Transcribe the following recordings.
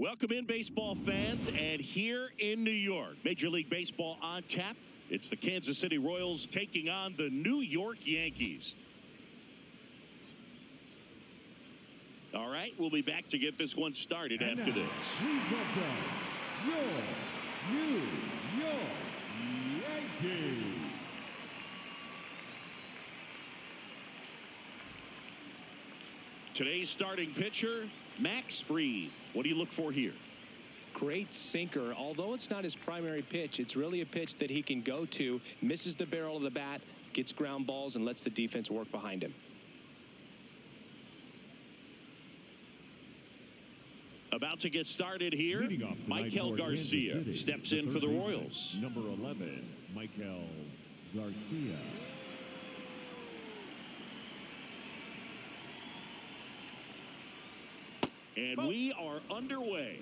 Welcome in, baseball fans, and here in New York, Major League Baseball on tap. It's the Kansas City Royals taking on the New York Yankees. All right, we'll be back to get this one started and after now, this. Please welcome your New York Yankees. Today's starting pitcher, Max Fried. What do you look for here? Great sinker. Although it's not his primary pitch, it's really a pitch that he can go to, misses the barrel of the bat, gets ground balls, and lets the defense work behind him. About to get started here, Michael Garcia steps in for the Royals. Number 11, Michael Garcia. And we are underway.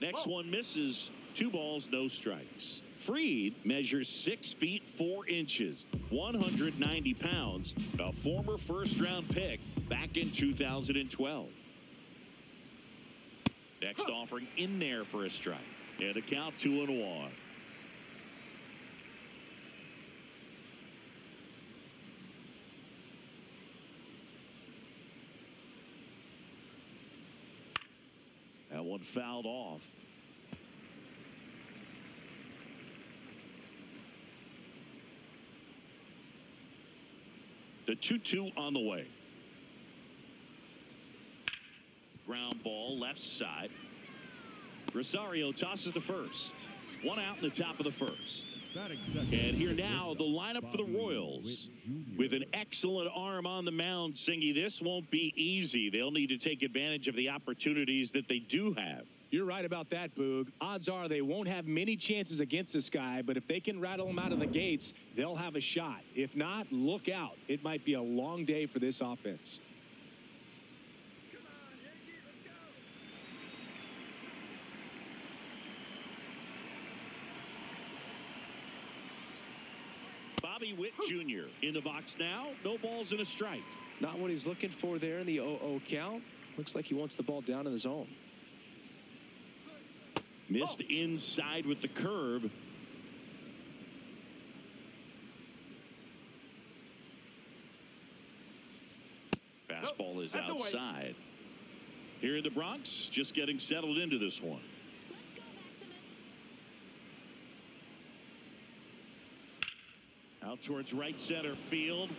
Next one misses. 2 balls, no strikes. Fried measures 6 feet 4 inches, 190 pounds, a former first-round pick back in 2012. Next offering in there for a strike. And a count 2-1. That one fouled off. The 2-2 on the way. Ground ball left side. Rosario tosses the first. 1 out in the top of the first. And here now, the lineup for the Royals. With an excellent arm on the mound, Singy, this won't be easy. They'll need to take advantage of the opportunities that they do have. You're right about that, Boog. Odds are they won't have many chances against this guy, but if they can rattle him out of the gates, they'll have a shot. If not, look out. It might be a long day for this offense. Bobby Witt Jr. in the box now. No balls and a strike. Not what he's looking for there in the 0-0 count. Looks like he wants the ball down in the zone. Missed inside with the curve. Fastball is outside. Here in the Bronx, just getting settled into this one. Out towards right center field.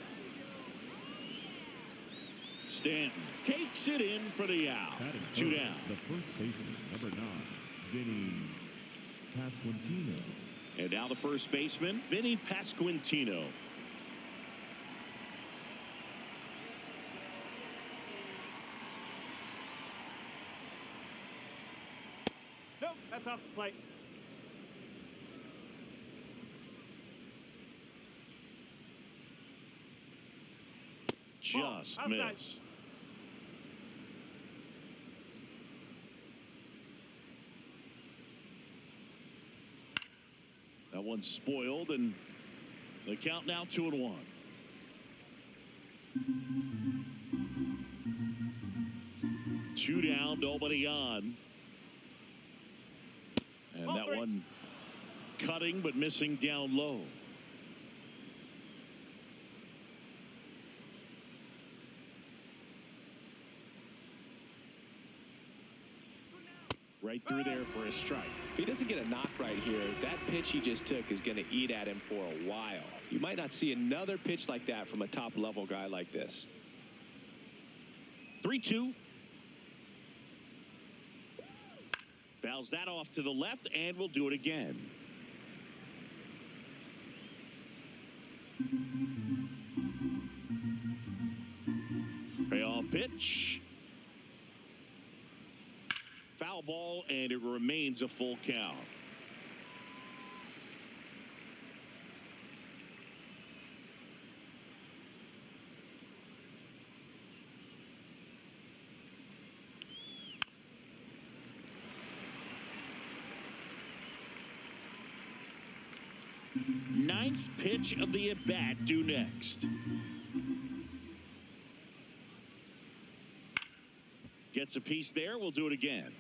Stanton takes it in for the out. 2 down. The first baseman, number 9, Vinny Pasquantino. And now the first baseman, Vinny Pasquantino. Nope, that's off the plate. Just missed. That one's spoiled, and the count now 2-1. Two down, nobody on. And that one cutting but missing down low. Right through there for a strike. If he doesn't get a knock right here, that pitch he just took is going to eat at him for a while. You might not see another pitch like that from a top-level guy like this. 3-2. Fouls that off to the left, and we'll do it again. Payoff pitch. Foul ball, and it remains a full count. Ninth pitch of the at-bat due next. Gets a piece there. We'll do it again.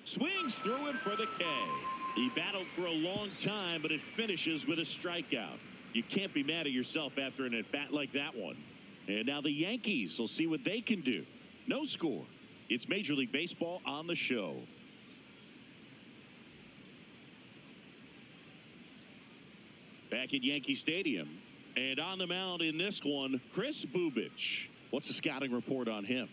Swings through it for the K. He battled for a long time, but it finishes with a strikeout. You can't be mad at yourself after an at-bat like that one. And now the Yankees will see what they can do. No score. It's Major League Baseball on the show. Back at Yankee Stadium. And on the mound in this one, Chris Bubich. What's the scouting report on him?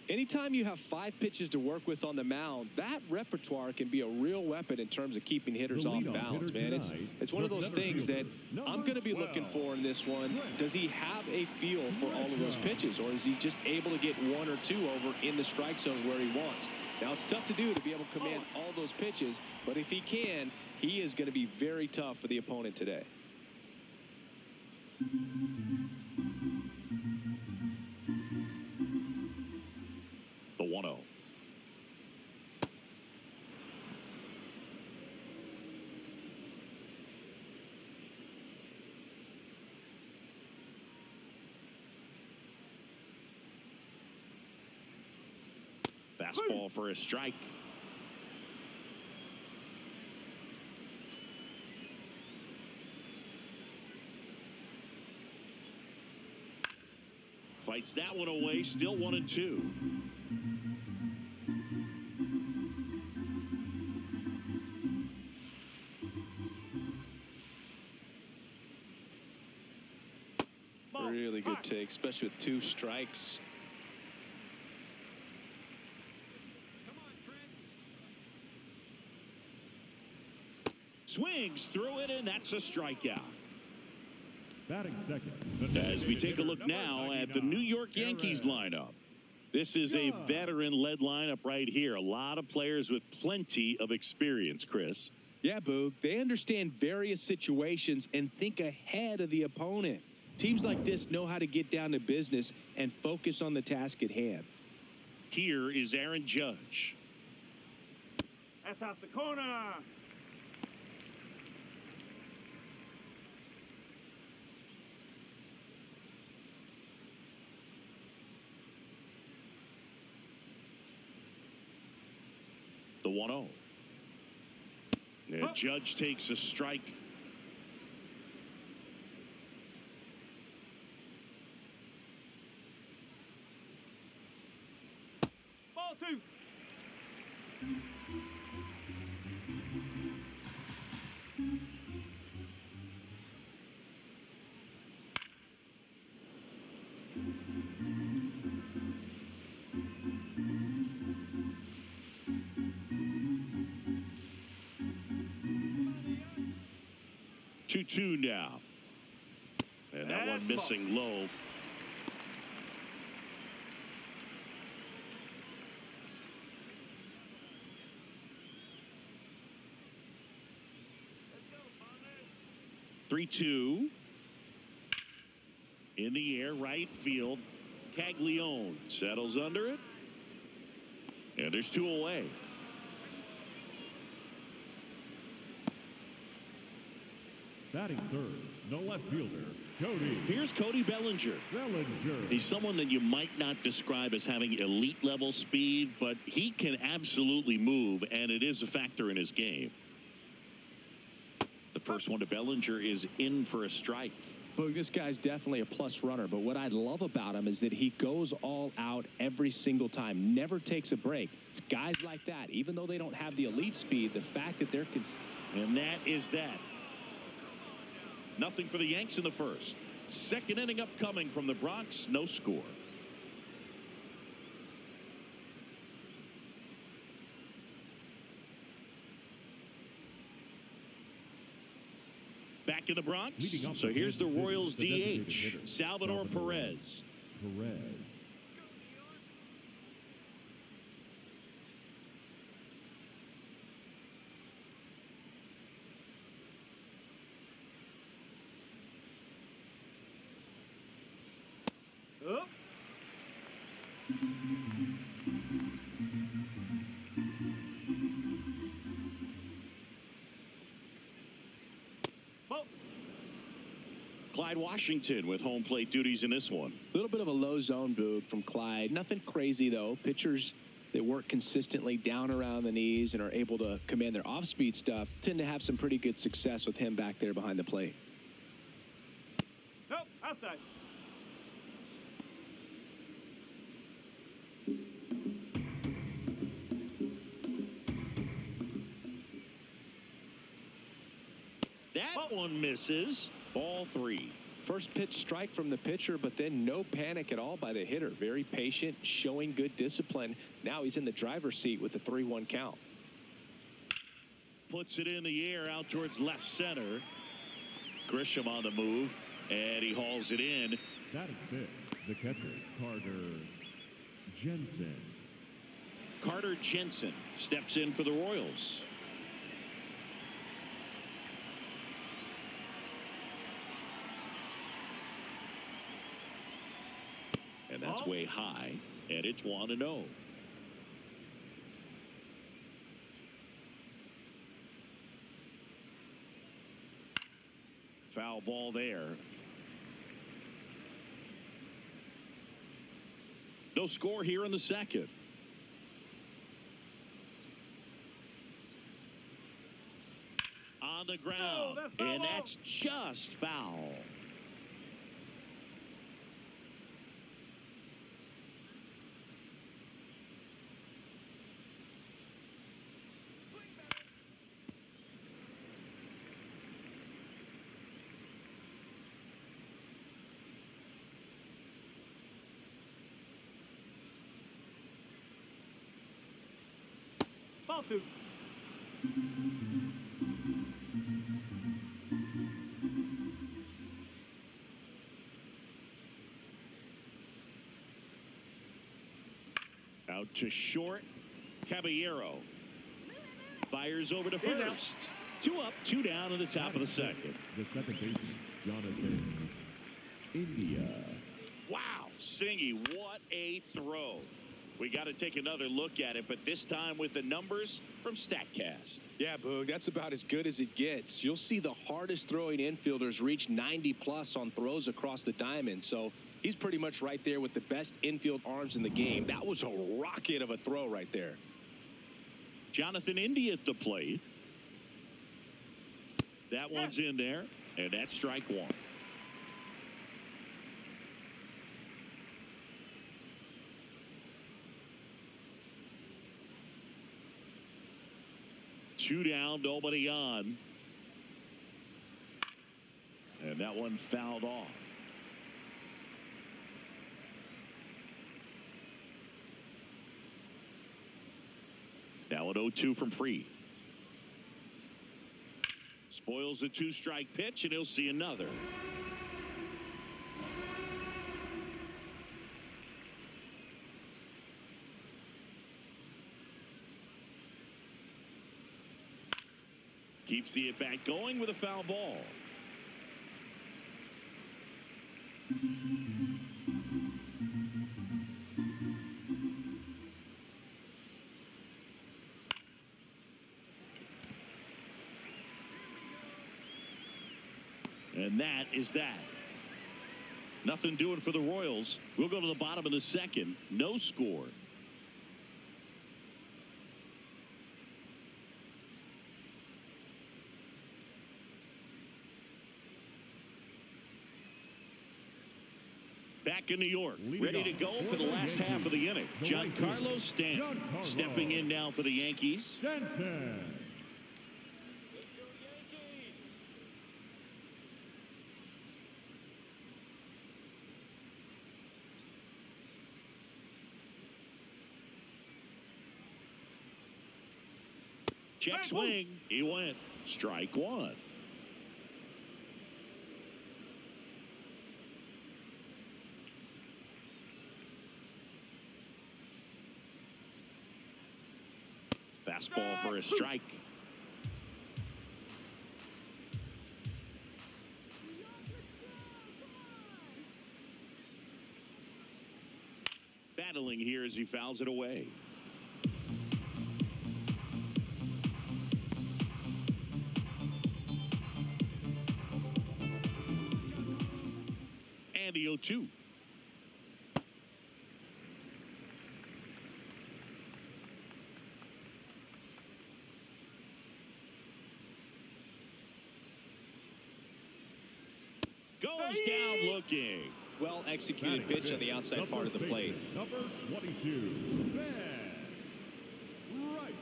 Anytime you have 5 pitches to work with on the mound, that repertoire can be a real weapon in terms of keeping hitters off balance, man. It's one of those things that I'm going to be looking for in this one. Does he have a feel for all of those pitches, or is he just able to get 1 or 2 over in the strike zone where he wants? Now, it's tough to do to be able to command all those pitches, but if he can, he is going to be very tough for the opponent today. The 1-0. Fastball for a strike. Fights that one away. Still 1-2. Really good take, especially with 2 strikes. Swings through it, and that's a strikeout. Batting second. As we take a look now at the New York Yankees lineup. This is a veteran-led lineup right here. A lot of players with plenty of experience, Chris. Yeah, Boog. They understand various situations and think ahead of the opponent. Teams like this know how to get down to business and focus on the task at hand. Here is Aaron Judge. That's off the corner. The 1-0. And Judge takes a strike. Ball 2. Two now. And that one missing low. Let's go, Farmers. 3-2. In the air, right field. Caglione settles under it. And there's 2 away. Batting third, no left fielder, Cody. Here's Cody Bellinger. He's someone that you might not describe as having elite level speed, but he can absolutely move, and it is a factor in his game. The first one to Bellinger is in for a strike. Boog, this guy's definitely a plus runner, but what I love about him is that he goes all out every single time, never takes a break. It's guys like that, even though they don't have the elite speed, the fact that they're... And that is that. Nothing for the Yanks in the first. Second inning upcoming from the Bronx. No score. Back in the Bronx. So here's the Royals DH, Salvador Perez. Perez. Ball. Clyde Washington with home plate duties in this one. A little bit of a low zone, Boog, from Clyde. Nothing crazy, though. Pitchers that work consistently down around the knees and are able to command their off-speed stuff tend to have some pretty good success with him back there behind the plate. Nope, outside. That one misses. Ball 3. First pitch strike from the pitcher, but then no panic at all by the hitter. Very patient, showing good discipline. Now he's in the driver's seat with the 3-1 count. Puts it in the air out towards left center. Grisham on the move, and he hauls it in. That is it. The catcher, Carter Jensen. Carter Jensen steps in for the Royals. And that's way high, and it's 1-0. Foul ball there. No score here in the second. On the ground, that's foul. and that's just foul. Ball 2. Out to short. Caballero fires over to first. 2 up, 2 down in the top of the second. The second baseman, Jonathan India. Wow, Singy, what a throw. We got to take another look at it, but this time with the numbers from StatCast. Yeah, Boog, that's about as good as it gets. You'll see the hardest throwing infielders reach 90+ on throws across the diamond, so he's pretty much right there with the best infield arms in the game. That was a rocket of a throw right there. Jonathan India at the plate. That one's in there, and that's strike 1. Two down, nobody on. And that one fouled off. Now an 0-2 from Free. Spoils the 2-strike pitch, and he'll see another. Keeps the at-bat going with a foul ball. And that is that. Nothing doing for the Royals. We'll go to the bottom of the second. No score. Back in New York, ready to go for the last half of the inning. Giancarlo Stanton stepping in now for the Yankees. Stanton. Check swing. He went. Strike 1. Fastball for a strike. battling here as he fouls it away. And the 0-2. Goes down looking. Well executed pitch on the outside part of the plate. Number 22. Right.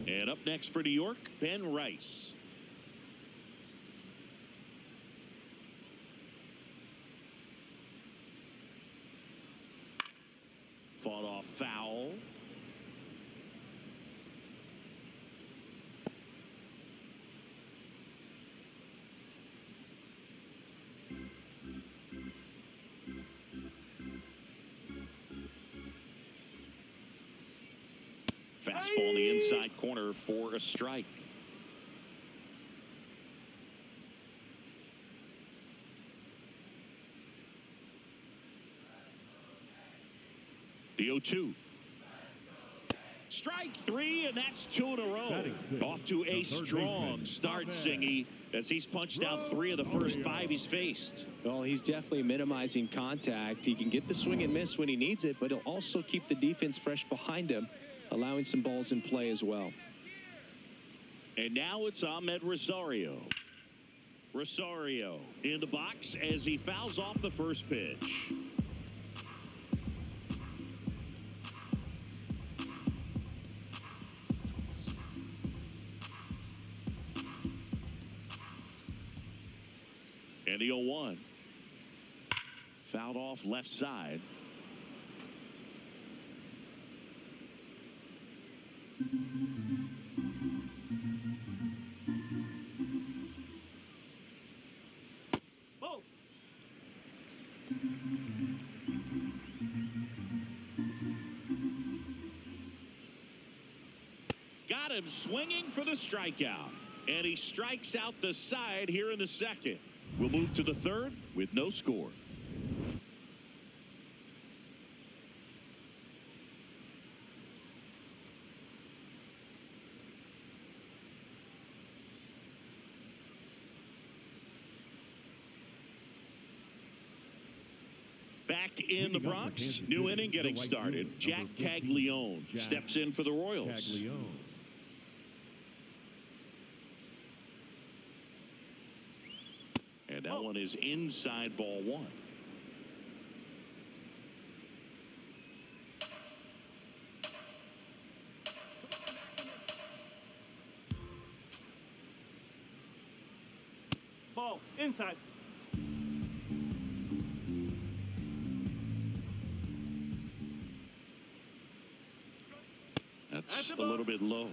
And up next for New York, Ben Rice. Fought off foul. Fastball in the inside corner for a strike. The 0-2. Strike three, and that's 2 in a row. Off to a strong start, Singy, as he's punched out 3 of the first 5 he's faced. Well, he's definitely minimizing contact. He can get the swing and miss when he needs it, but he'll also keep the defense fresh behind him, allowing some balls in play as well. And now it's Ahmed Rosario. Rosario in the box as he fouls off the first pitch. And the 0-1. Fouled off left side. Ball. Got him swinging for the strikeout. And he strikes out the side here in the second. We'll move to the third with no score. Back in the Bronx, new inning getting started. Jack Caglione steps in for the Royals. And that one is inside ball 1. Ball. Inside. That's a little bit low.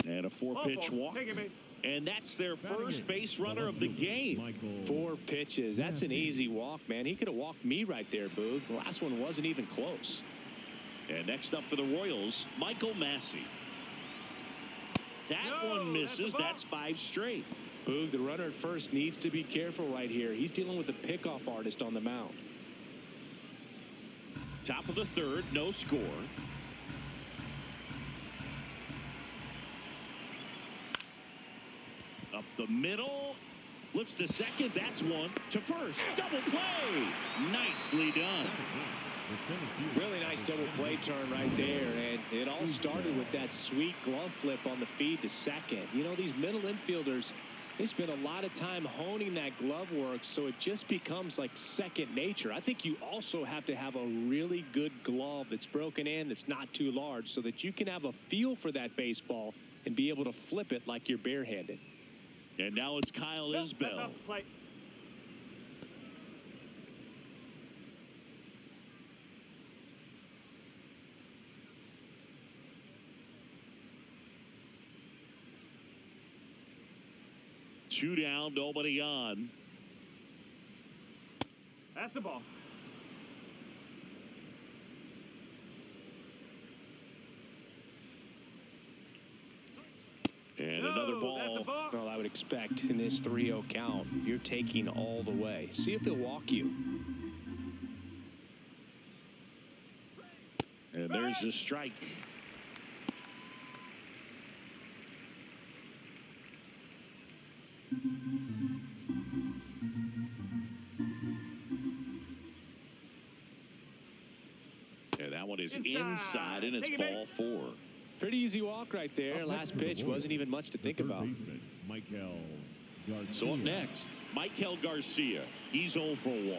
And a 4-pitch walk. And that's their first base runner of the game. 4 pitches. That's an easy walk, man. He could have walked me right there, Boog. The last one wasn't even close. And next up for the Royals, Michael Massey. That one misses. That's 5 straight. Boog, the runner at first needs to be careful right here. He's dealing with a pickoff artist on the mound. Top of the third, no score. Up the middle, flips to second. That's 1 to first. Double play. Nicely done. Really nice double play turn right there, and it all started with that sweet glove flip on the feed to second. You know, these middle infielders, they spend a lot of time honing that glove work, so it just becomes like second nature. I think you also have to have a really good glove that's broken in, that's not too large, so that you can have a feel for that baseball and be able to flip it like you're barehanded. And now it's Kyle Isbell. 2 down, nobody on. That's a ball. And No, another that's ball. a ball. Well, I would expect in this 3-0 count, you're taking all the way. See if he'll walk you. And there's the strike. And that one is inside and it's ball 4. Pretty easy walk right there. Last pitch wasn't even much to think about. So up next, Michael Garcia. He's 0 for 1.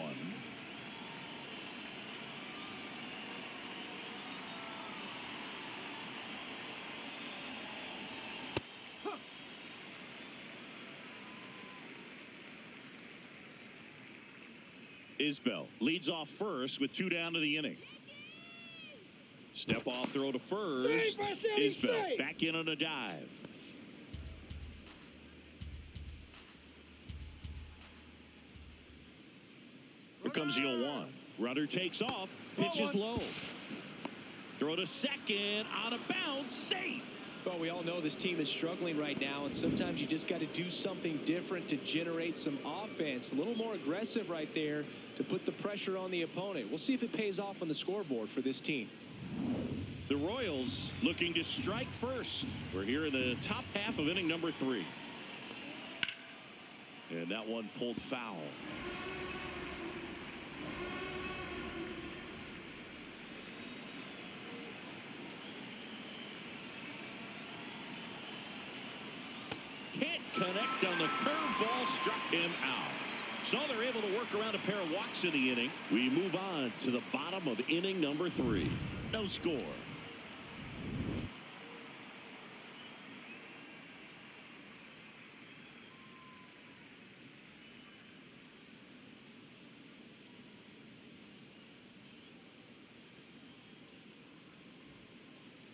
Isbell leads off first with 2 down to the inning. Step off throw to first. Isbell back in on a dive. Here comes the 0-1. Runner takes off. Pitch is low. Throw to second on a bounce. Safe. Well, we all know this team is struggling right now, and sometimes you just got to do something different to generate some offense. A little more aggressive right there to put the pressure on the opponent. We'll see if it pays off on the scoreboard for this team. The Royals looking to strike first. We're here in the top half of inning number 3. And that one pulled foul. Can't connect on the curveball, struck him out. So they're able to work around a pair of walks in the inning. We move on to the bottom of inning number 3. No score.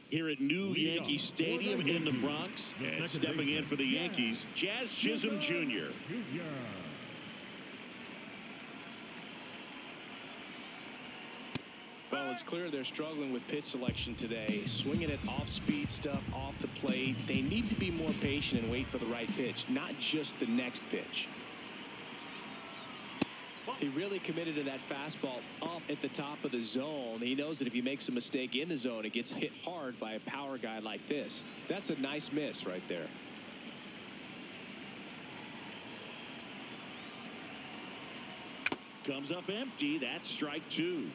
Here at New Yankee Stadium in the Bronx, and stepping in for the Yankees, Jazz Chisholm Jr. Well, it's clear they're struggling with pitch selection today. Swinging at off-speed stuff off the plate. They need to be more patient and wait for the right pitch, not just the next pitch. He really committed to that fastball up at the top of the zone. He knows that if he makes a mistake in the zone, it gets hit hard by a power guy like this. That's a nice miss right there. Comes up empty. That's strike 2.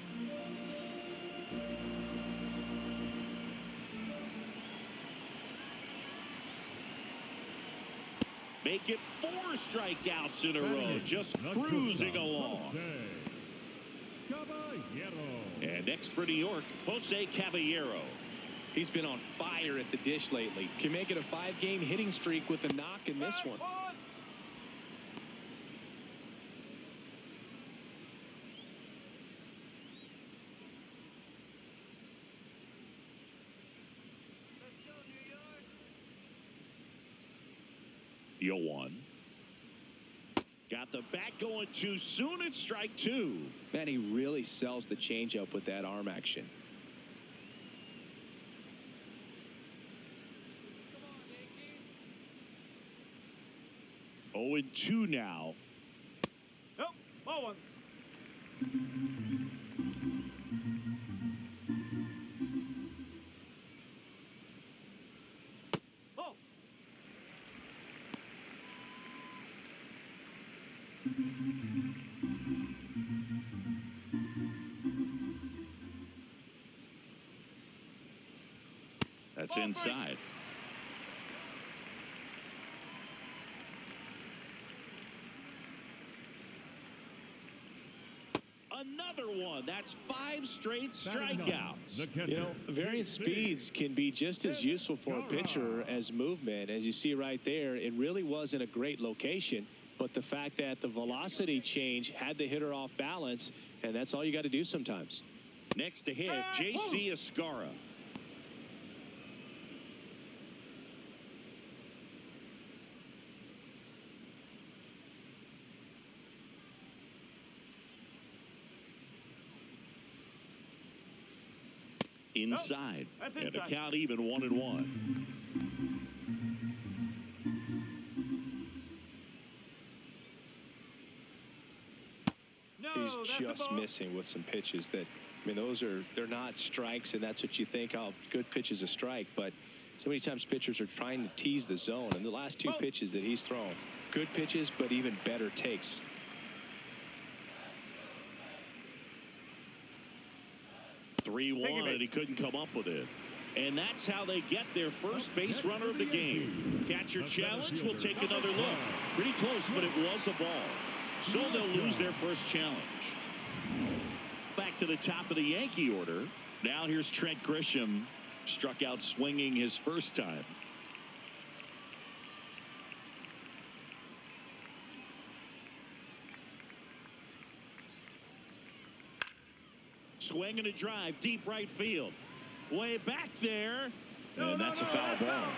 Make it 4 strikeouts in a row. Just cruising along. And next for New York, Jose Caballero. He's been on fire at the dish lately. Can make it a 5-game hitting streak with a knock in this one. The 0-1. Got the bat going too soon. It's strike 2. Man, he really sells the changeup with that arm action. Oh, and 2 now. Nope. Ball 1. Ball. That's inside. Another one. That's 5 straight strikeouts. You know, varying speeds can be just as useful for a pitcher as movement. As you see right there, it really wasn't a great location, but the fact that the velocity change had the hitter off balance, and that's all you got to do sometimes. Next to hit, J.C. Escara. inside. That's And the inside. count even 1-1. No, He's that's a just ball. missing with some pitches that, I mean, they're not strikes, and that's what you think, oh, good pitch is a strike. But so many times pitchers are trying to tease the zone, and the last two pitches that he's thrown, good pitches, but even better takes. Three one, and he couldn't come up with it. And that's how they get their first base runner of the game. Catcher challenge. We'll take another look. Pretty close, but it was a ball. So they'll lose their first challenge. Back to the top of the Yankee order. Now here's Trent Grisham. Struck out swinging his first time. Swing and a drive, deep right field. Way back there. And that's a foul ball.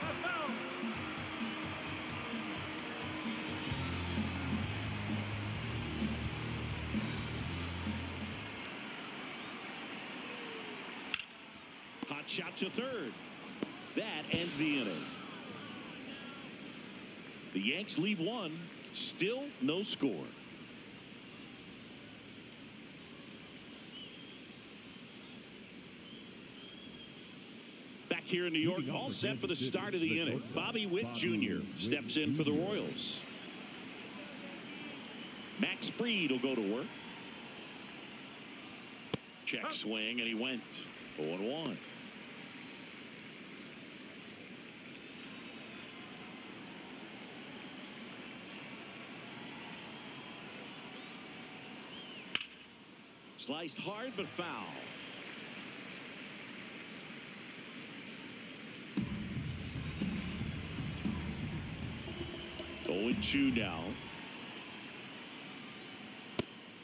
Hot shot to third. That ends the inning. The Yanks lead one. Still no score. Back here in New York, all set for the start of the inning. Bobby Witt Jr. steps in for the Royals. Max Fried will go to work. Check swing, and he went 0-1. Sliced hard, but foul. Oh, 2 now.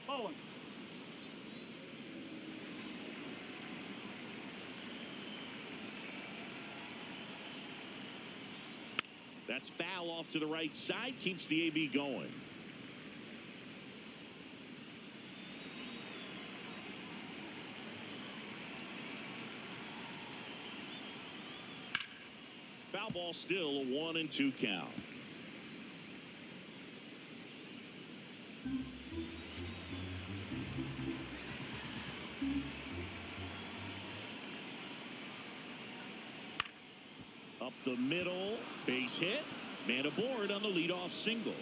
Bowling. That's foul off to the right side. Keeps the AB going. Foul ball, still a 1-2 count. Up the middle, base hit, man aboard on the leadoff single.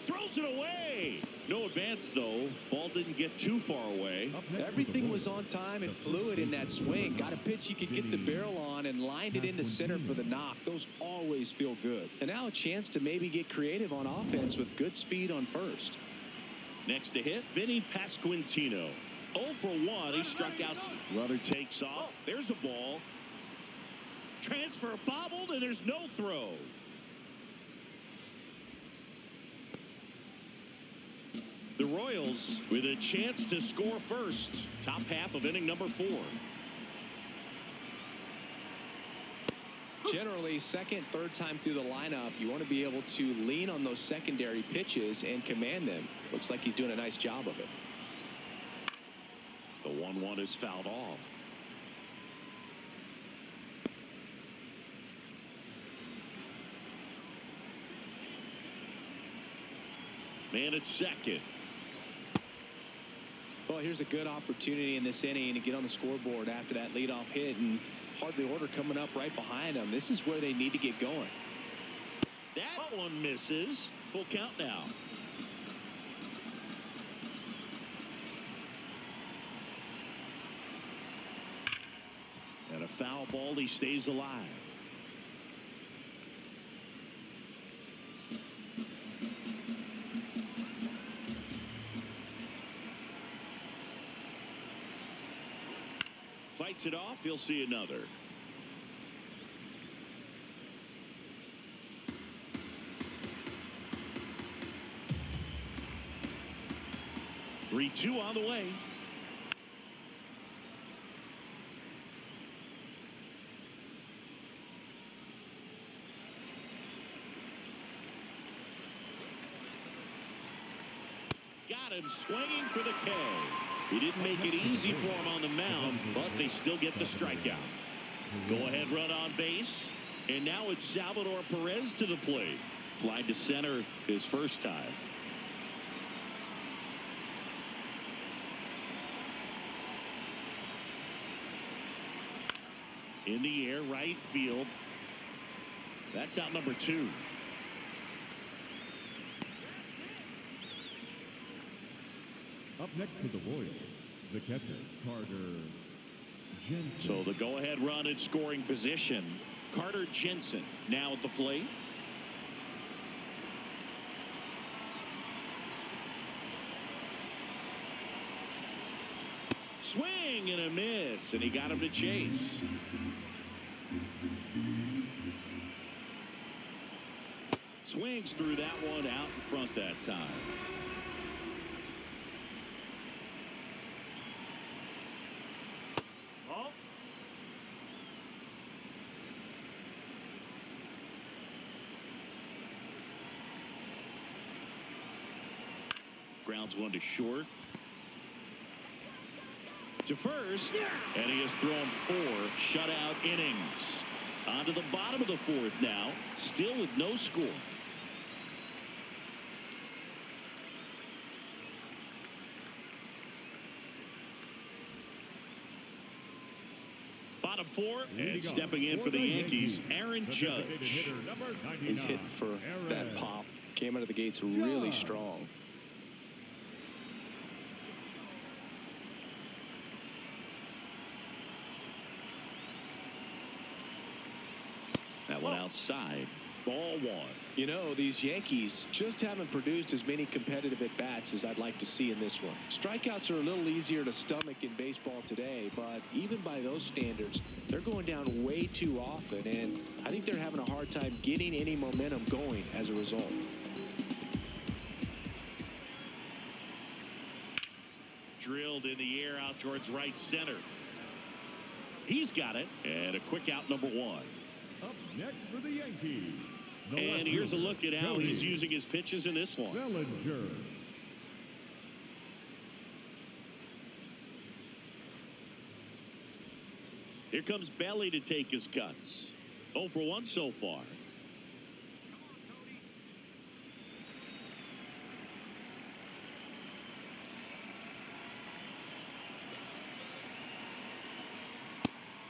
Throws it away. No advance, though. Ball didn't get too far away. Everything was on time and fluid in that swing. Got a pitch you could get the barrel on and lined it into center for the knock. Those always feel good. And now a chance to maybe get creative on offense with good speed on first. Next to hit, Vinny Pasquantino. 0 for 1. He struck out. Runner takes off. There's a ball. Transfer bobbled, and there's no throw. The Royals with a chance to score first. Top half of inning number 4. Generally, second, third time through the lineup, you want to be able to lean on those secondary pitches and command them. Looks like he's doing a nice job of it. The 1-1 is fouled off. Man at second. Well, here's a good opportunity in this inning to get on the scoreboard after that leadoff hit, and hardly order coming up right behind them. This is where they need to get going. That one misses. Full count now. And a foul ball. He stays alive. Fights it off. He'll see another. Three, 2 on the way. Got him swinging for the K. He didn't make it easy for him on the mound, but they still get the strikeout. Go-ahead run on base. And now it's Salvador Perez to the plate. Fly to center his first time. In the air, right field. That's out number 2. Up next for the Royals, the catcher, Carter Jensen. So the go-ahead run in scoring position. Carter Jensen now at the plate. Swing and a miss, and he got him to chase. Swings through that one out in front that time. Ball. Grounds one to short. To first, and he has thrown 4 shutout innings. On to the bottom of the 4th now, still with no score. Bottom 4, and stepping in for the Yankees, Aaron Judge. He's hitting for that pop. Came out of the gates really strong. That one outside. Ball 1. You know, these Yankees just haven't produced as many competitive at-bats as I'd like to see in this one. Strikeouts are a little easier to stomach in baseball today, but even by those standards, they're going down way too often, and I think they're having a hard time getting any momentum going as a result. Drilled in the air out towards right center. He's got it, and a quick out number 1. Up next for the Yankees. And here's a look at how he's using his pitches in this one. Bellinger. Here comes Belly to take his cuts. 0 for 1 so far.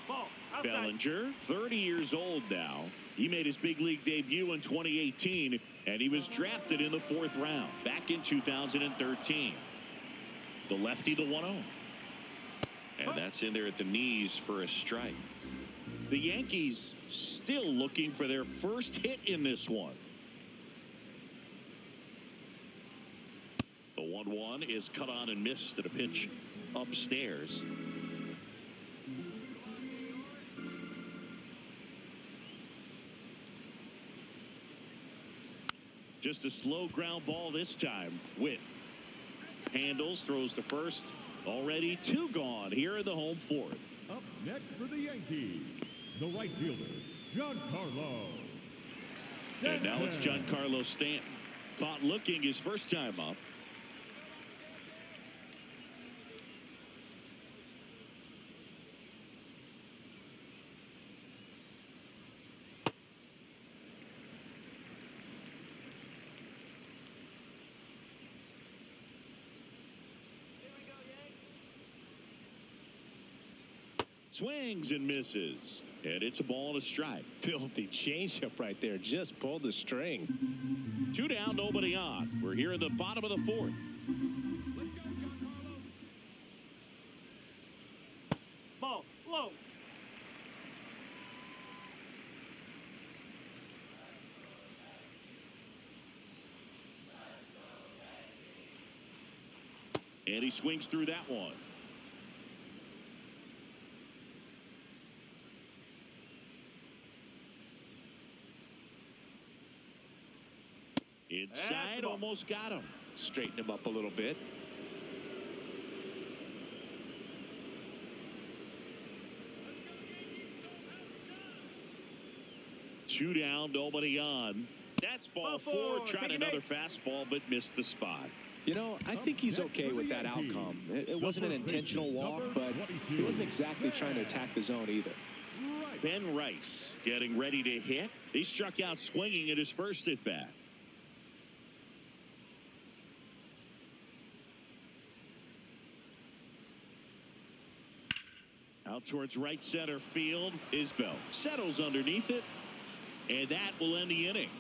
Ball. Outside. Bellinger, 30 years old now. He made his big league debut in 2018, and he was drafted in the 4th round back in 2013. The lefty, the 1-0. And that's in there at the knees for a strike. The Yankees still looking for their first hit in this one. The 1-1 is cut on and missed at a pitch upstairs. Just a slow ground ball this time. Witt handles, throws to first. Already 2 gone here in the home 4th. Up next for the Yankees, the right fielder, Giancarlo. And now it's Giancarlo Stanton. Caught looking his first time up. Swings and misses. And it's a ball and a strike. Filthy changeup right there. Just pulled the string. 2 down, nobody on. We're here in the bottom of the 4th. Ball. Low. And he swings through that one. Inside, almost got him. Straighten him up a little bit. Two down, nobody on. That's ball 4. Tried another fastball, but missed the spot. You know, I think he's okay with that outcome. It wasn't an intentional walk, but he wasn't exactly trying to attack the zone either. Ben Rice getting ready to hit. He struck out swinging at his first at bat. Out towards right center field. Isbell settles underneath it, and that will end the inning.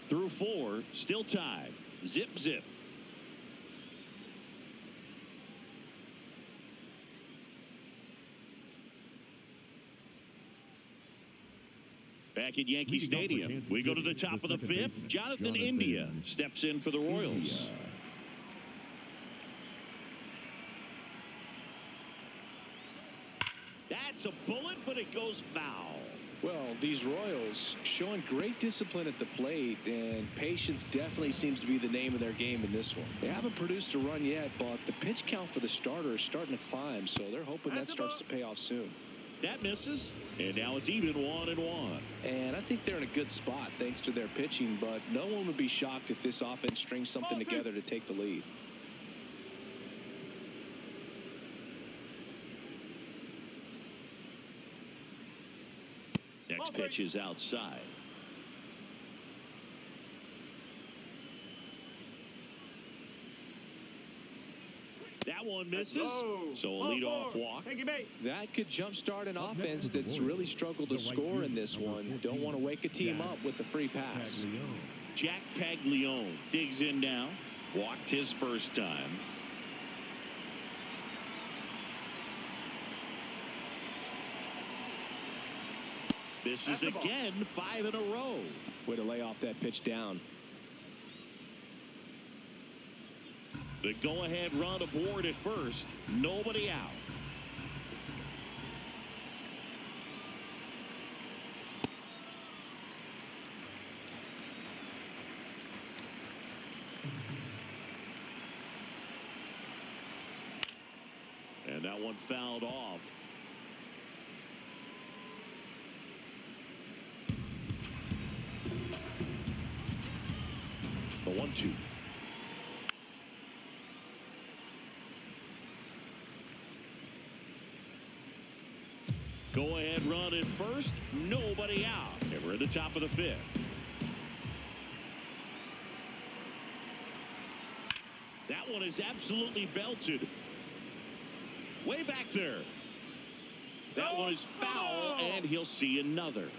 Through 4, still tied. Zip, zip. Back at Yankee Stadium, we go to the top of the 5th. Jonathan India steps in for the Royals. That's a bullet, but it goes foul. Well, these Royals showing great discipline at the plate, and patience definitely seems to be the name of their game in this one. They haven't produced a run yet, but the pitch count for the starter is starting to climb, so they're hoping that starts to pay off soon. That misses, and now it's even 1-1. And I think they're in a good spot thanks to their pitching, but no one would be shocked if this offense strings something together to take the lead. Next pitch is outside. That one misses, so a leadoff walk. That could jumpstart an offense that's really struggled to score in this one. Don't want to wake a team up with the free pass. Jack Paglione digs in now. Walked his first time. Misses again, 5 in a row. Way to lay off that pitch down. The go-ahead run aboard at first. Nobody out. And that one fouled off. The 1-2. Go ahead run at first. Nobody out. And we're at the top of the 5th. That one is absolutely belted. Way back there. That one is foul, and he'll see another.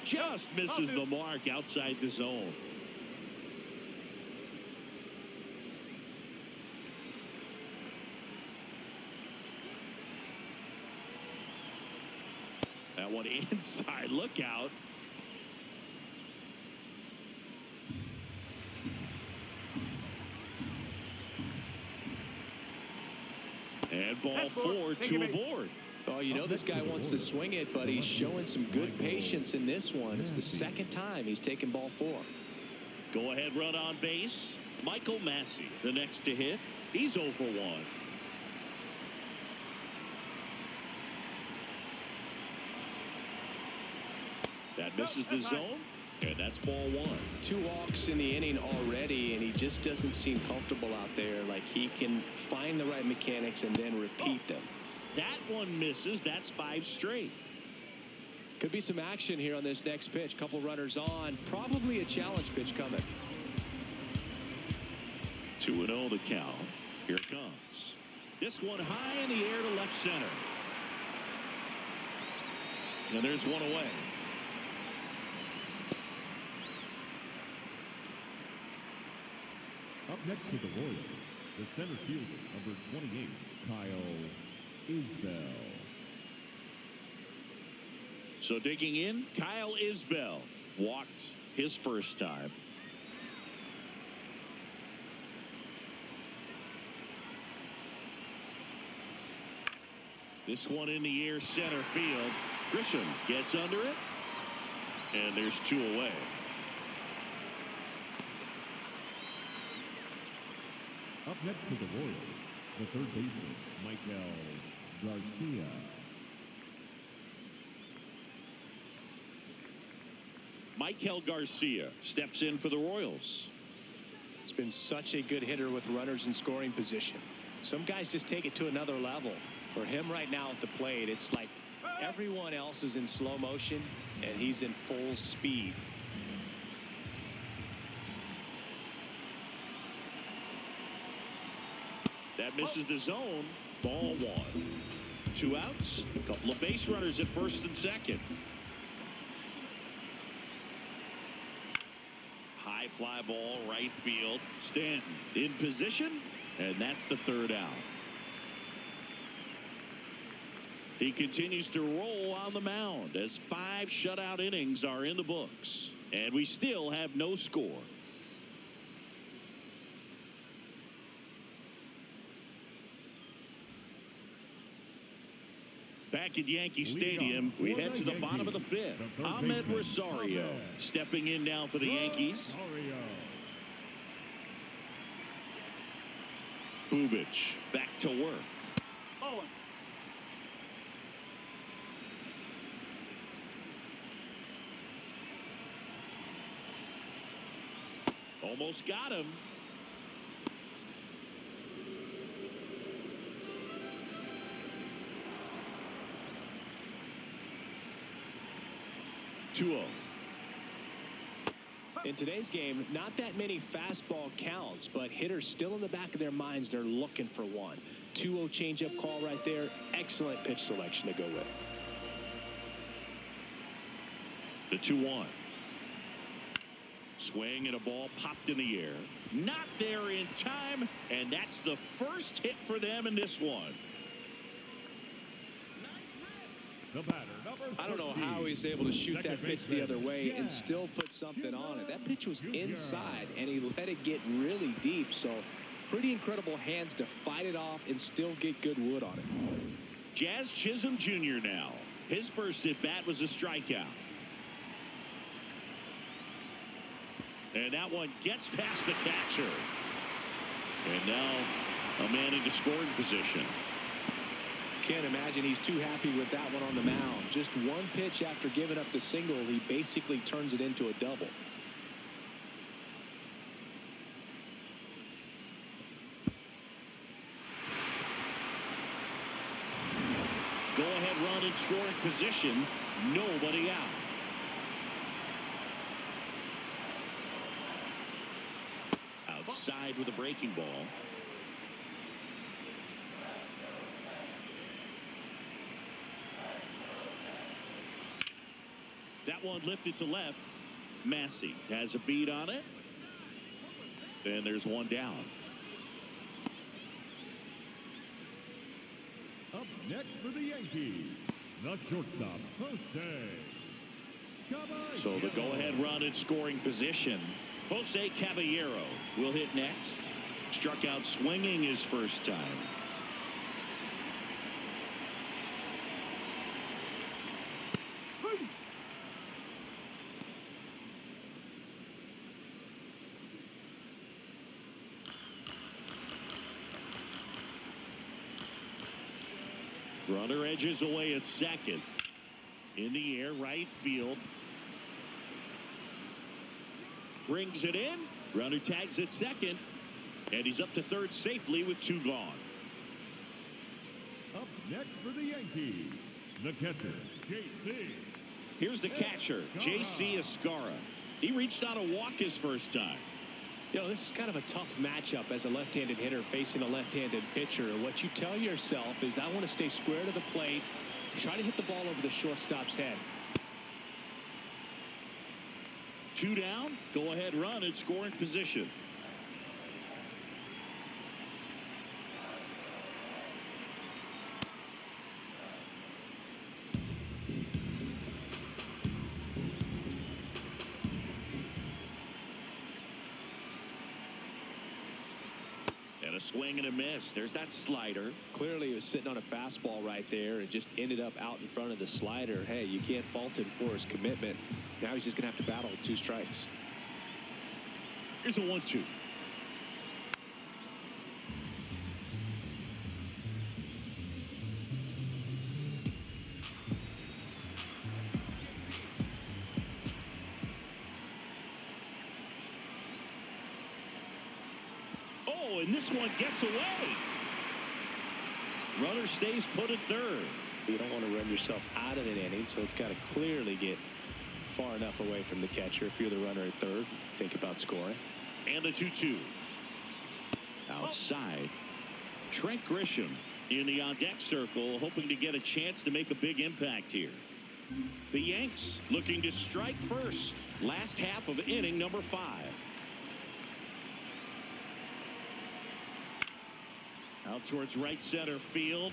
Just misses the mark outside the zone. That one inside. Look out. And ball 4, 2 aboard. Oh, you know this guy wants to swing it, but he's showing some good patience in this one. It's the second time he's taken ball 4. Go ahead run on base. Michael Massey, the next to hit. He's 0 for 1. That misses the zone, and that's ball 1. 2 walks in the inning already, and he just doesn't seem comfortable out there. Like he can find the right mechanics and then repeat them. That one misses. That's 5 straight. Could be some action here on this next pitch. Couple runners on. Probably a challenge pitch coming. 2-0 the count. Here it comes. This one high in the air to left center. And there's one away. Up next to the Royals, the center fielder, number 28, Kyle Isbell. So digging in, Kyle Isbell walked his first time. This one in the air center field. Grisham gets under it, and there's 2 away. Up next to the Royals, the third baseman, Michael Garcia. Michael Garcia steps in for the Royals. He's been such a good hitter with runners in scoring position. Some guys just take it to another level. For him right now at the plate, it's like everyone else is in slow motion, and he's in full speed. That misses the zone. Ball one. 2 outs. A couple of base runners at first and second. High fly ball, right field. Stanton in position, and that's the 3rd out. He continues to roll on the mound as 5 shutout innings are in the books. And we still have no score. Back at Yankee Stadium, we head to the bottom of the 5th. Ahmed Rosario stepping in now for the Yankees. Bubic back to work. Bowen. Almost got him. In today's game, not that many fastball counts, but hitters still in the back of their minds, they're looking for one. 2-0 changeup call right there. Excellent pitch selection to go with. The 2-1. Swing and a ball popped in the air. Not there in time, and that's the first hit for them in this one. The batter, number 13. I don't know how he's able to shoot that pitch the other way and still put something on it. That pitch was inside, and he let it get really deep. So pretty incredible hands to fight it off and still get good wood on it. Jazz Chisholm Jr. now. His first at-bat was a strikeout. And that one gets past the catcher. And now a man into scoring position. Can't imagine he's too happy with that one on the mound. Just one pitch after giving up the single, he basically turns it into a double. Go-ahead run in scoring position. Nobody out. Outside with a breaking ball. That one lifted to left. Massey has a beat on it. And there's one down. Up next for the Yankees, the shortstop, Jose. So the go-ahead run in scoring position. Jose Caballero will hit next. Struck out swinging his first time. Runner edges away at second. In the air, right field. Brings it in. Runner tags at second. And he's up to third safely with 2 gone. Up next for the Yankees, the catcher, J.C. Here's the catcher, J.C. Escarra. He reached out a walk his first time. You know, this is kind of a tough matchup as a left-handed hitter facing a left-handed pitcher. What you tell yourself is, I want to stay square to the plate, try to hit the ball over the shortstop's head. 2 down, go-ahead run in scoring position. And a swing and a miss. There's that slider. Clearly he was sitting on a fastball right there and just ended up out in front of the slider. Hey, you can't fault him for his commitment. Now he's just going to have to battle with 2 strikes. Here's a 1-2. Oh, and this one gets away. Runner stays put at third. You don't want to run yourself out of an inning, so it's got to clearly get far enough away from the catcher. If you're the runner at third, think about scoring. And the 2-2. Outside. Trent Grisham in the on-deck circle, hoping to get a chance to make a big impact here. The Yanks looking to strike first. Last half of inning number 5. Out towards right center field.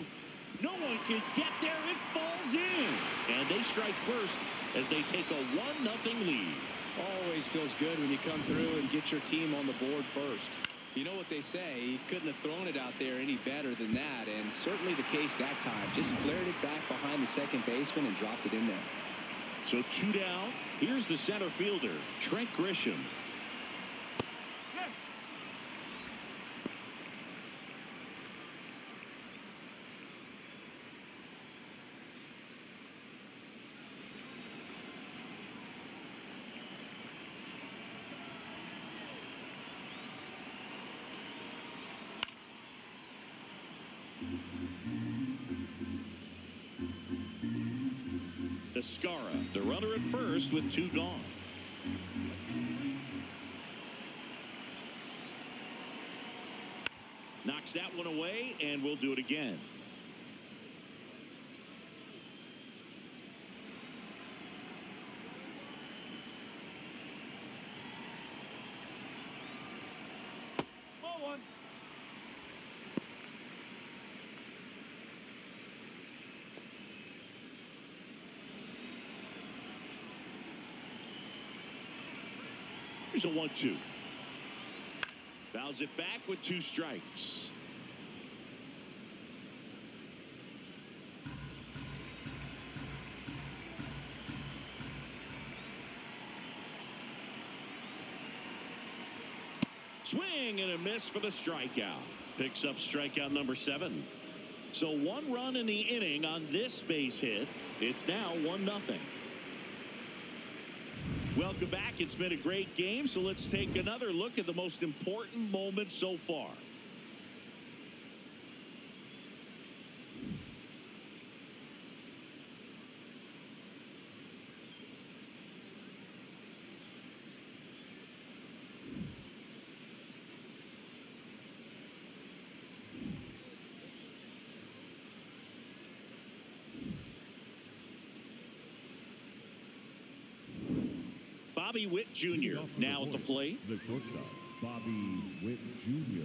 No one can get there. It falls in. And they strike first as they take a 1-0 lead. Always feels good when you come through and get your team on the board first. You know what they say, he couldn't have thrown it out there any better than that, and certainly the case that time. Just flared it back behind the second baseman and dropped it in there. So 2 down. Here's the center fielder, Trent Grisham. Escara, the runner at first with 2 gone. Knocks that one away, and we'll do it again. Ball 1. Here's a 1-2. Fouls it back with 2 strikes. Swing and a miss for the strikeout. Picks up strikeout number 7. So 1 run in the inning on this base hit. It's now 1-0. Welcome back. It's been a great game, so let's take another look at the most important moment so far. Bobby Witt Jr. now at the plate. The shortstop, Bobby Witt Jr.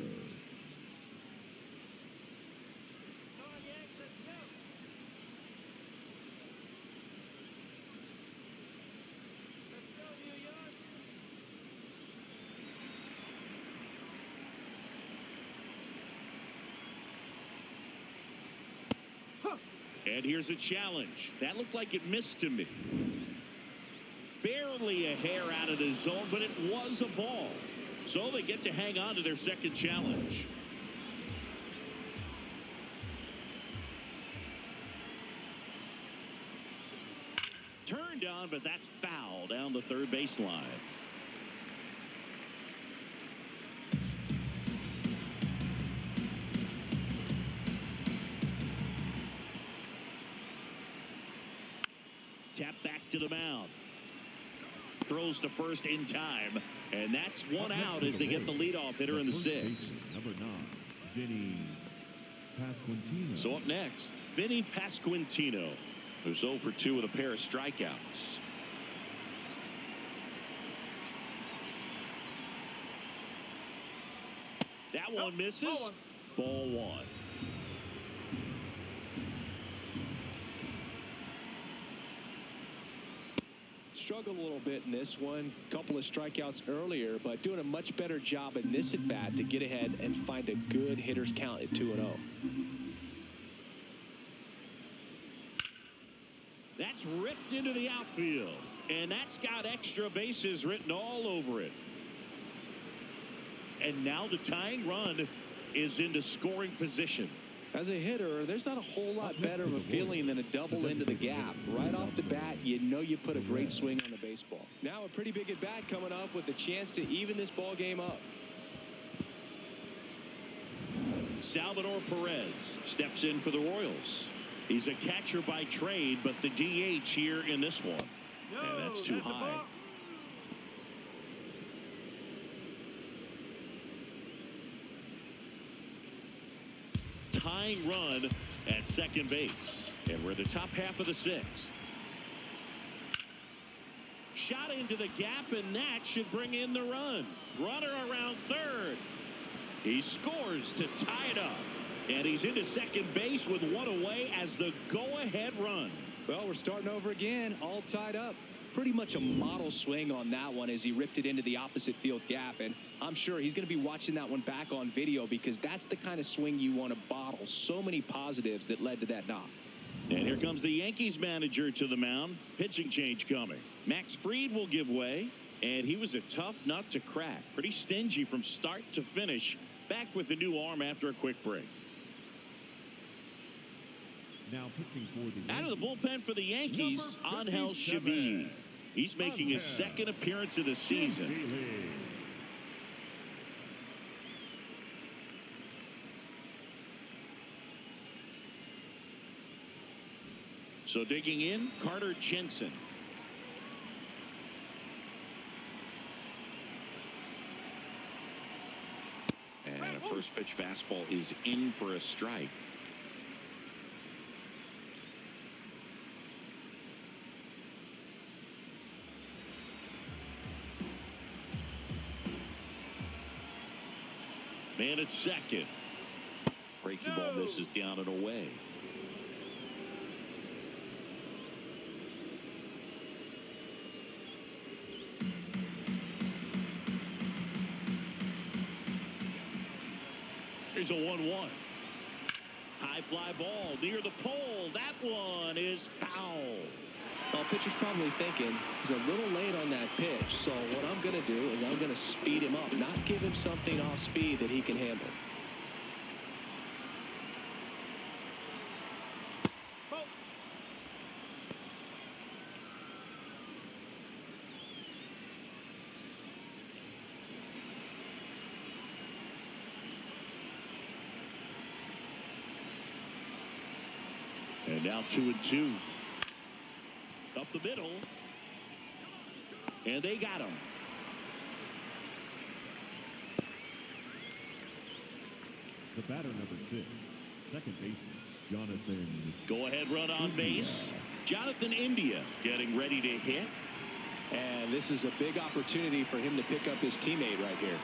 And here's a challenge. That looked like it missed to me. Barely a hair out of the zone, but it was a ball. So they get to hang on to their second challenge. Turned on, but that's foul down the third baseline. Tap back to the mound. Throws to first in time, and that's 1 out as they get the leadoff hitter in the 6th. Number 9, Vinny Pasquantino. So up next, Vinny Pasquantino, who's 0 for 2 with a pair of strikeouts. That one misses. Ball 1. Struggled a little bit in this one. Couple of strikeouts earlier, but doing a much better job in this at bat to get ahead and find a good hitter's count at 2-0. That's ripped into the outfield, and that's got extra bases written all over it. And now the tying run is into scoring position. As a hitter, there's not a whole lot better of a feeling than a double into the gap. Right off the bat, you know you put a great swing on the baseball. Now a pretty big at bat coming up with a chance to even this ball game up. Salvador Perez steps in for the Royals. He's a catcher by trade, but the DH here in this one. And that's too high. Tying run at second base. And we're in the top half of the sixth. Shot into the gap, and that should bring in the run. Runner around third. He scores to tie it up. And he's into second base with one away as the go-ahead run. Well, we're starting over again, all tied up. Pretty much a model swing on that one as he ripped it into the opposite field gap. And I'm sure he's going to be watching that one back on video because that's the kind of swing you want to bottle. So many positives that led to that knock. And here comes the Yankees manager to the mound. Pitching change coming. Max Fried will give way. And he was a tough nut to crack. Pretty stingy from start to finish. Back with the new arm after a quick break. Now pitching for the Out of the bullpen for the Yankees, Angel Chavez. He's making his second appearance of the season. So digging in, Carter Jensen. And a first pitch fastball is in for a strike. Man at second. Breaking ball misses down and away. Here's a 1-1. High fly ball near the pole. That one is foul. Well, pitcher's probably thinking he's a little late on that pitch. So what I'm going to do is I'm going to speed him up, not give him something off speed that he can handle. And now 2-2. Up the middle. And they got him. The batter number 6, second baseman, Jonathan. Go ahead run on base. Jonathan India getting ready to hit. And this is a big opportunity for him to pick up his teammate right here.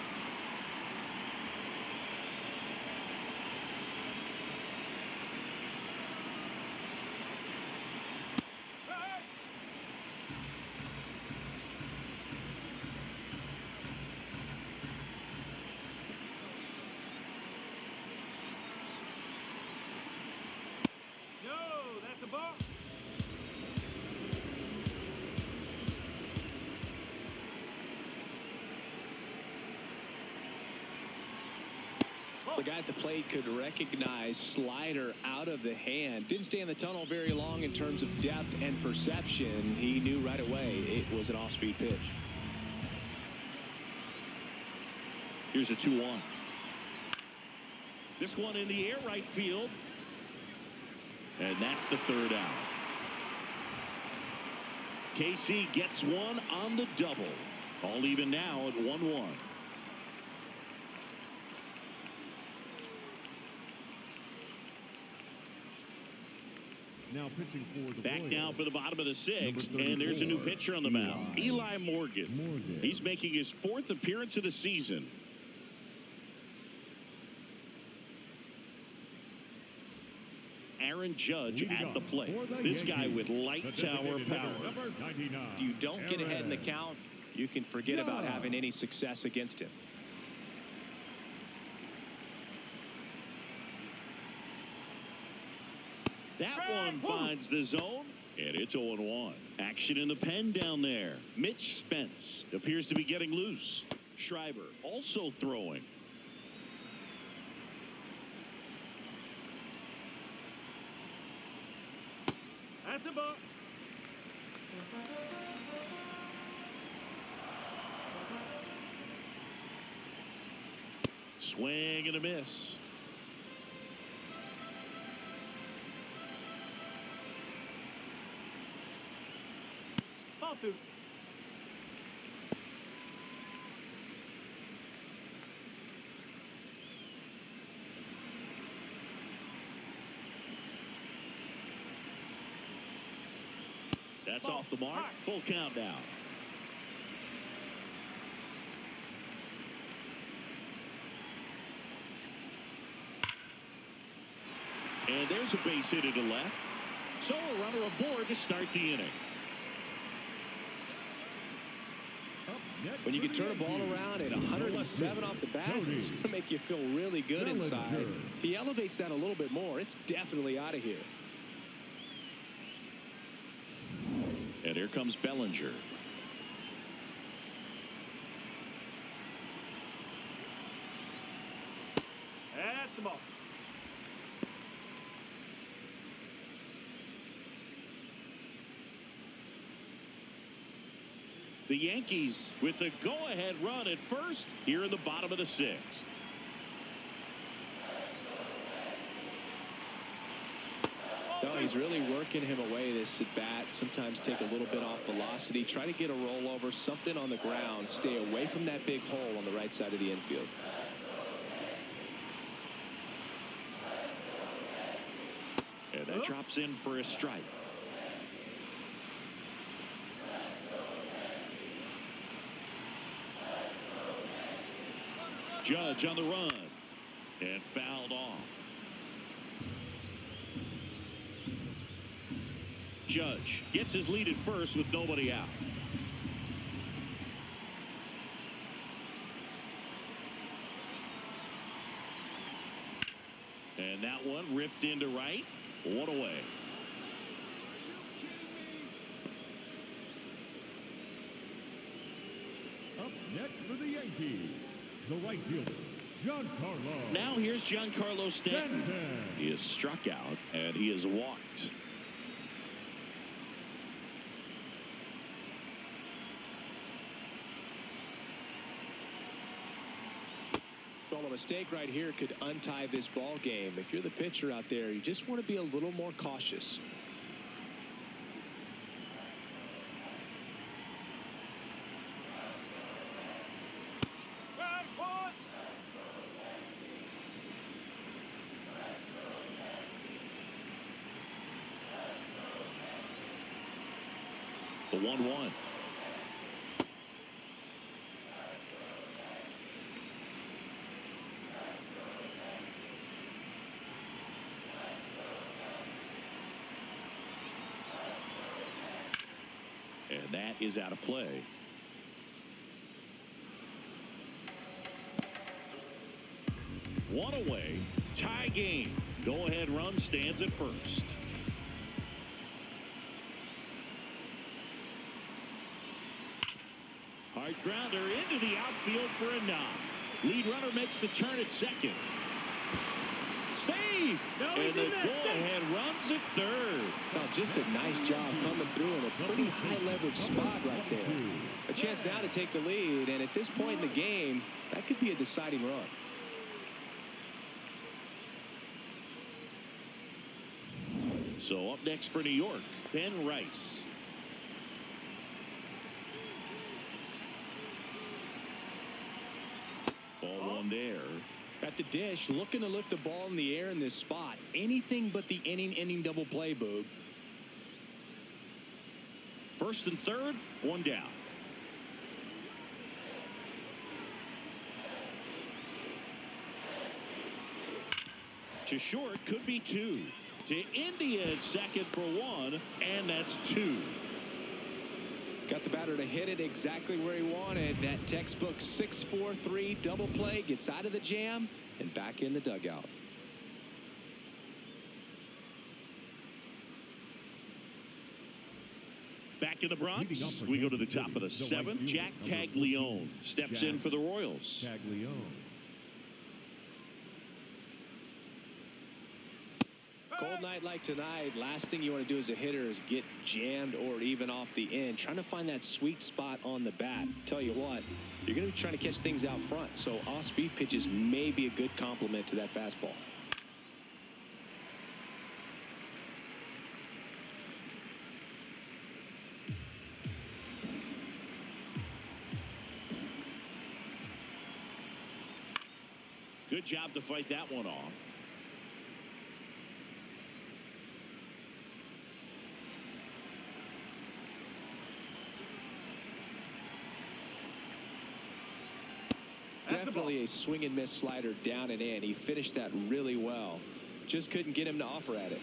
The guy at the plate could recognize slider out of the hand. Didn't stay in the tunnel very long in terms of depth and perception. He knew right away it was an off-speed pitch. Here's a 2-1. This one in the air right field. And that's the third out. KC gets one on the double. All even now at 1-1. Now pitching for the Back Royals. Now for the bottom of the sixth, and there's a new pitcher on the mound. Eli Morgan. He's making his fourth appearance of the season. Aaron Judge at the plate. This guy with light tower power. If you don't get ahead in the count, you can forget about having any success against him. That one finds the zone, and it's 0-1. Action in the pen down there. Mitch Spence appears to be getting loose. Schreiber also throwing. That's a ball. Swing and a miss. Ball two. That's off the mark. Full count now. And there's a base hit to the left. So a runner aboard to start the inning. When you can turn a ball around at 107 off the bat, it's going to make you feel really good inside. If he elevates that a little bit more, it's definitely out of here. And here comes Bellinger. That's the ball. The Yankees with the go-ahead run at first here in the bottom of the sixth. No, he's really working him away this at bat. Sometimes take a little bit off velocity. Try to get a rollover, something on the ground. Stay away from that big hole on the right side of the infield. And that drops in for a strike. Judge on the run and fouled off. Judge gets his lead at first with nobody out. And that one ripped into right. One away. Up next for the Yankees, the right fielder, Giancarlo. Now here's Giancarlo Stanton. He is struck out and he is walked. Well, a mistake right here could untie this ball game. If you're the pitcher out there, you just want to be a little more cautious. The 1-1. And that is out of play. One away. Tie game. Go-ahead run stands at first. Hard grounder into the outfield for a knock. Lead runner makes the turn at second. Save! And the go-ahead runs at third. Well, just a nice job coming through in a pretty high-leverage spot right there. A chance now to take the lead, and at this point in the game, that could be a deciding run. So up next for New York, Ben Rice. Ball one there. At the dish, looking to lift the ball in the air in this spot. Anything but the inning double play, Boog. First and third, one down. To short, could be two. To India at second for one, and that's two. Got the batter to hit it exactly where he wanted. That textbook 6-4-3 double play gets out of the jam and back in the dugout. Back in the Bronx, we go to the top of the seventh. Jack Caglione steps in for the Royals. Cold night like tonight, last thing you want to do as a hitter is get jammed or even off the end. Trying to find that sweet spot on the bat. Tell you what, you're going to be trying to catch things out front, so off-speed pitches may be a good complement to that fastball. Good job to fight that one off. Definitely a swing and miss slider down and in. He finished that really well. Just couldn't get him to offer at it.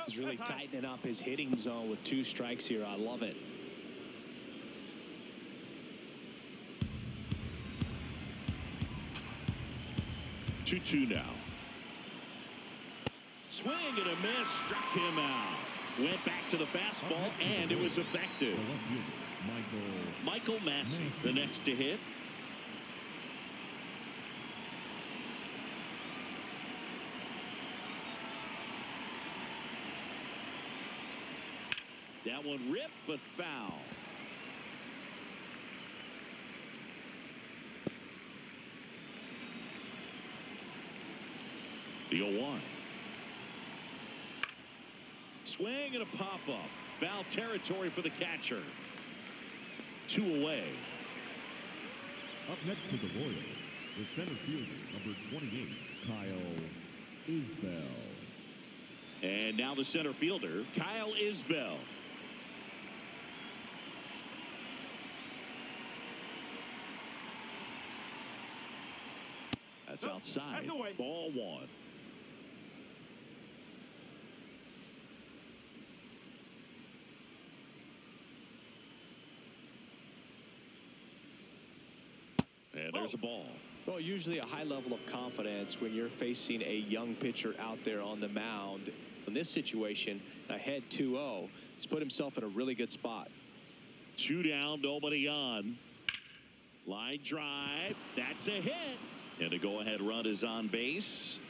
He's really tightening up his hitting zone with 2 strikes here. I love it. Two now. Swing and a miss. Struck him out. Went back to the fastball, and it was effective. Michael Massey, the next to hit. That one ripped, but foul. The 0-1. Swing and a pop-up. Foul territory for the catcher. 2 away. Up next to the Royals, the center fielder, number 28, Kyle Isbell. And now the center fielder, Kyle Isbell. That's outside. Ball 1. And there's a ball. Well, usually a high level of confidence when you're facing a young pitcher out there on the mound. In this situation, ahead 2-0, he's put himself in a really good spot. 2 down, nobody on. Line drive. That's a hit. And a go-ahead run is on base.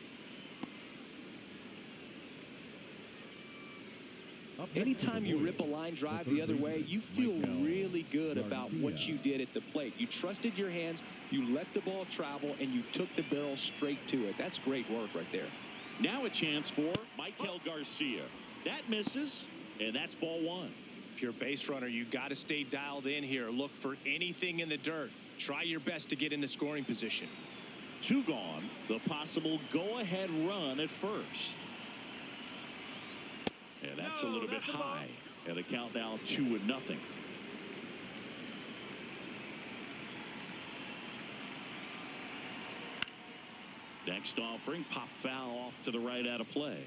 Anytime you rip a line drive the other way, you feel really good about what you did at the plate. You trusted your hands, you let the ball travel, and you took the barrel straight to it. That's great work right there. Now a chance for Michael Garcia. That misses, and that's ball 1. If you're a base runner, you got to stay dialed in here. Look for anything in the dirt. Try your best to get into scoring position. 2 gone. The possible go-ahead run at first. And that's a little bit high. And the count now 2-0. Next offering, pop foul off to the right out of play.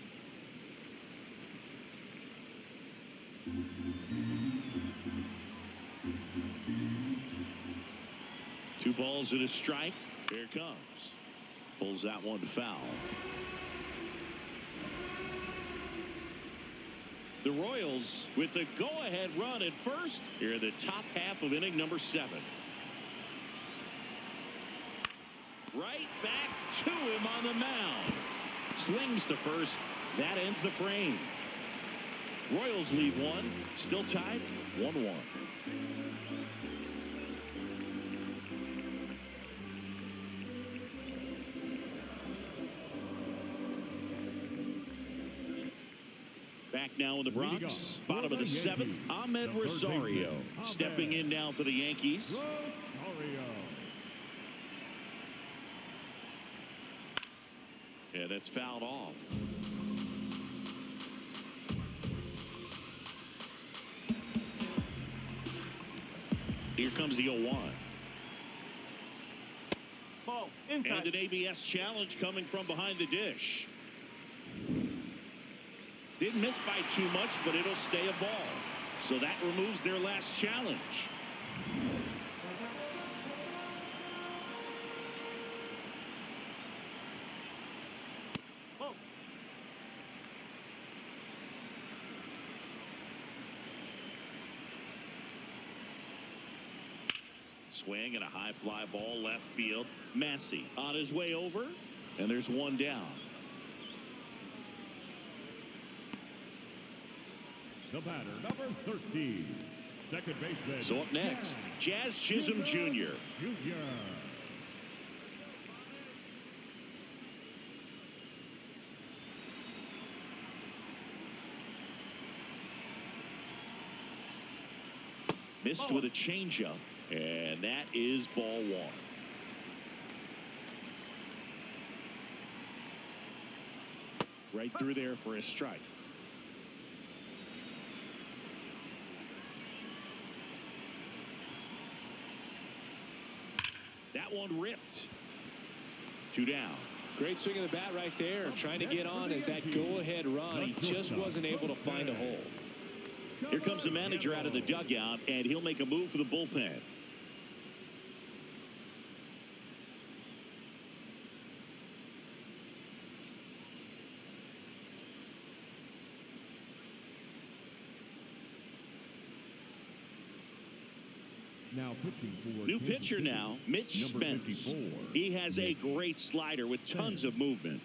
Two balls and a strike. Here it comes. Pulls that one foul. The Royals with the go-ahead run at first here in the top half of inning number 7. Right back to him on the mound. Slings to first. That ends the frame. Royals lead 1. Still tied 1-1. Back now in the Bronx, bottom of the 7th, Ahmed Rosario stepping in now for the Yankees. Yeah, that's fouled off. Here comes the 0-1. Ball inside. And an ABS challenge coming from behind the dish. Didn't miss by too much, but it'll stay a ball. So that removes their last challenge. Ball. Swing and a high fly ball left field. Massey on his way over, and there's one down. The batter, number 13, second baseman. So up next, Jazz Chisholm Jr. Missed with a changeup, and that is ball one. Right through there for a strike. That one ripped. 2 down. Great swing of the bat right there. Trying to get on as that go-ahead run. He just wasn't able to find a hole. Here comes the manager out of the dugout, and he'll make a move for the bullpen. Now pitching for New pitcher now, Mitch Spence. He has a great slider with tons of movement.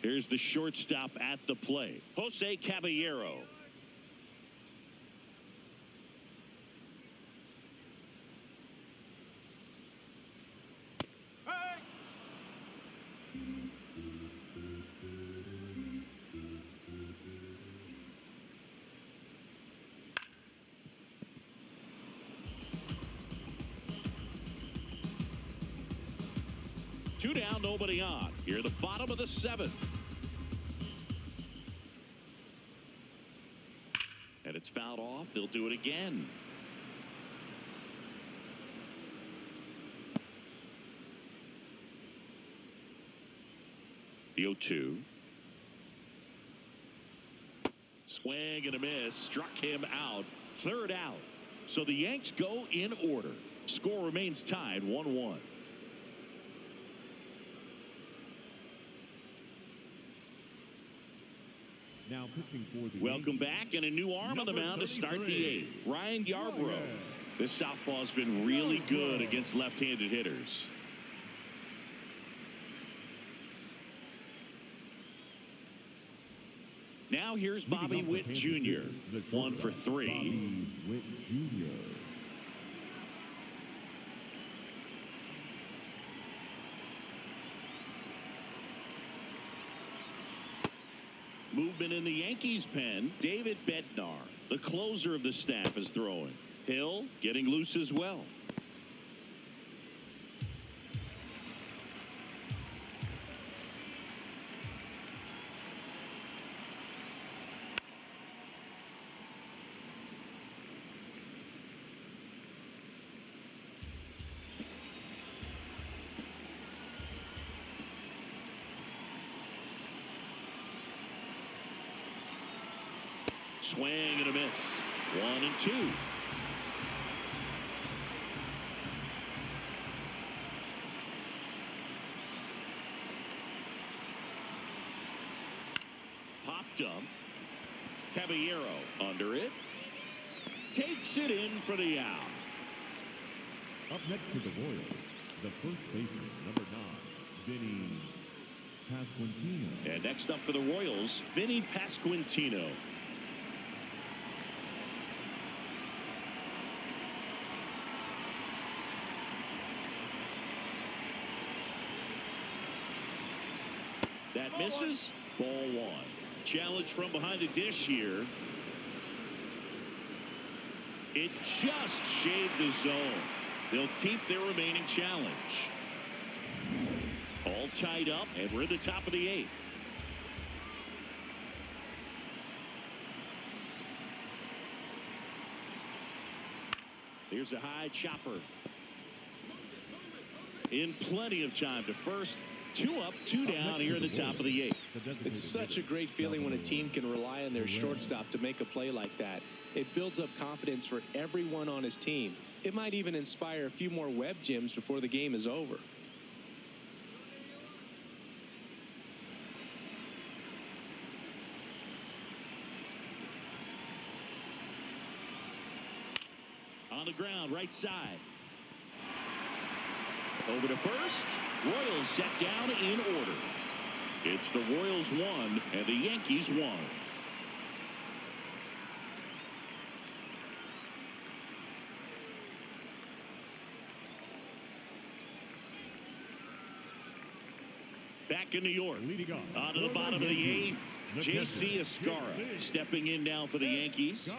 Here's the shortstop at the plate, Jose Caballero. Two down, nobody on. Here, the bottom of the 7th. And it's fouled off. They'll do it again. The 0-2. Swing and a miss. Struck him out. 3rd out. So the Yanks go in order. Score remains tied 1-1. Now pitching for the Welcome back, and a new arm on the mound to start the 8th. Ryan Yarbrough. This southpaw's been really good against left-handed hitters. Now here's Bobby Witt Jr. 1 for 3. Bobby Witt Jr. Movement in the Yankees pen. David Bednar, the closer of the staff, is throwing. Hill getting loose as well. Swing and a miss. 1 and 2. Popped up. Caballero under it. Takes it in for the out. Up next to the Royals, the first baseman, number 9, Vinny Pasquantino. And next up for the Royals, Vinny Pasquantino. That misses. Ball 1. Challenge from behind the dish here. It just shaved the zone. They'll keep their remaining challenge. All tied up, and we're at the top of the 8th. Here's a high chopper. In plenty of time to first. 2 up, 2 down here at the top of the 8th. It's such a great feeling when a team can rely on their shortstop to make a play like that. It builds up confidence for everyone on his team. It might even inspire a few more web gems before the game is over. On the ground, right side. Over to first. Royals set down in order. It's the Royals 1 and the Yankees 1. Back in New York. Leading off. On to the bottom of the eighth. J.C. Escara stepping in now for the Yankees.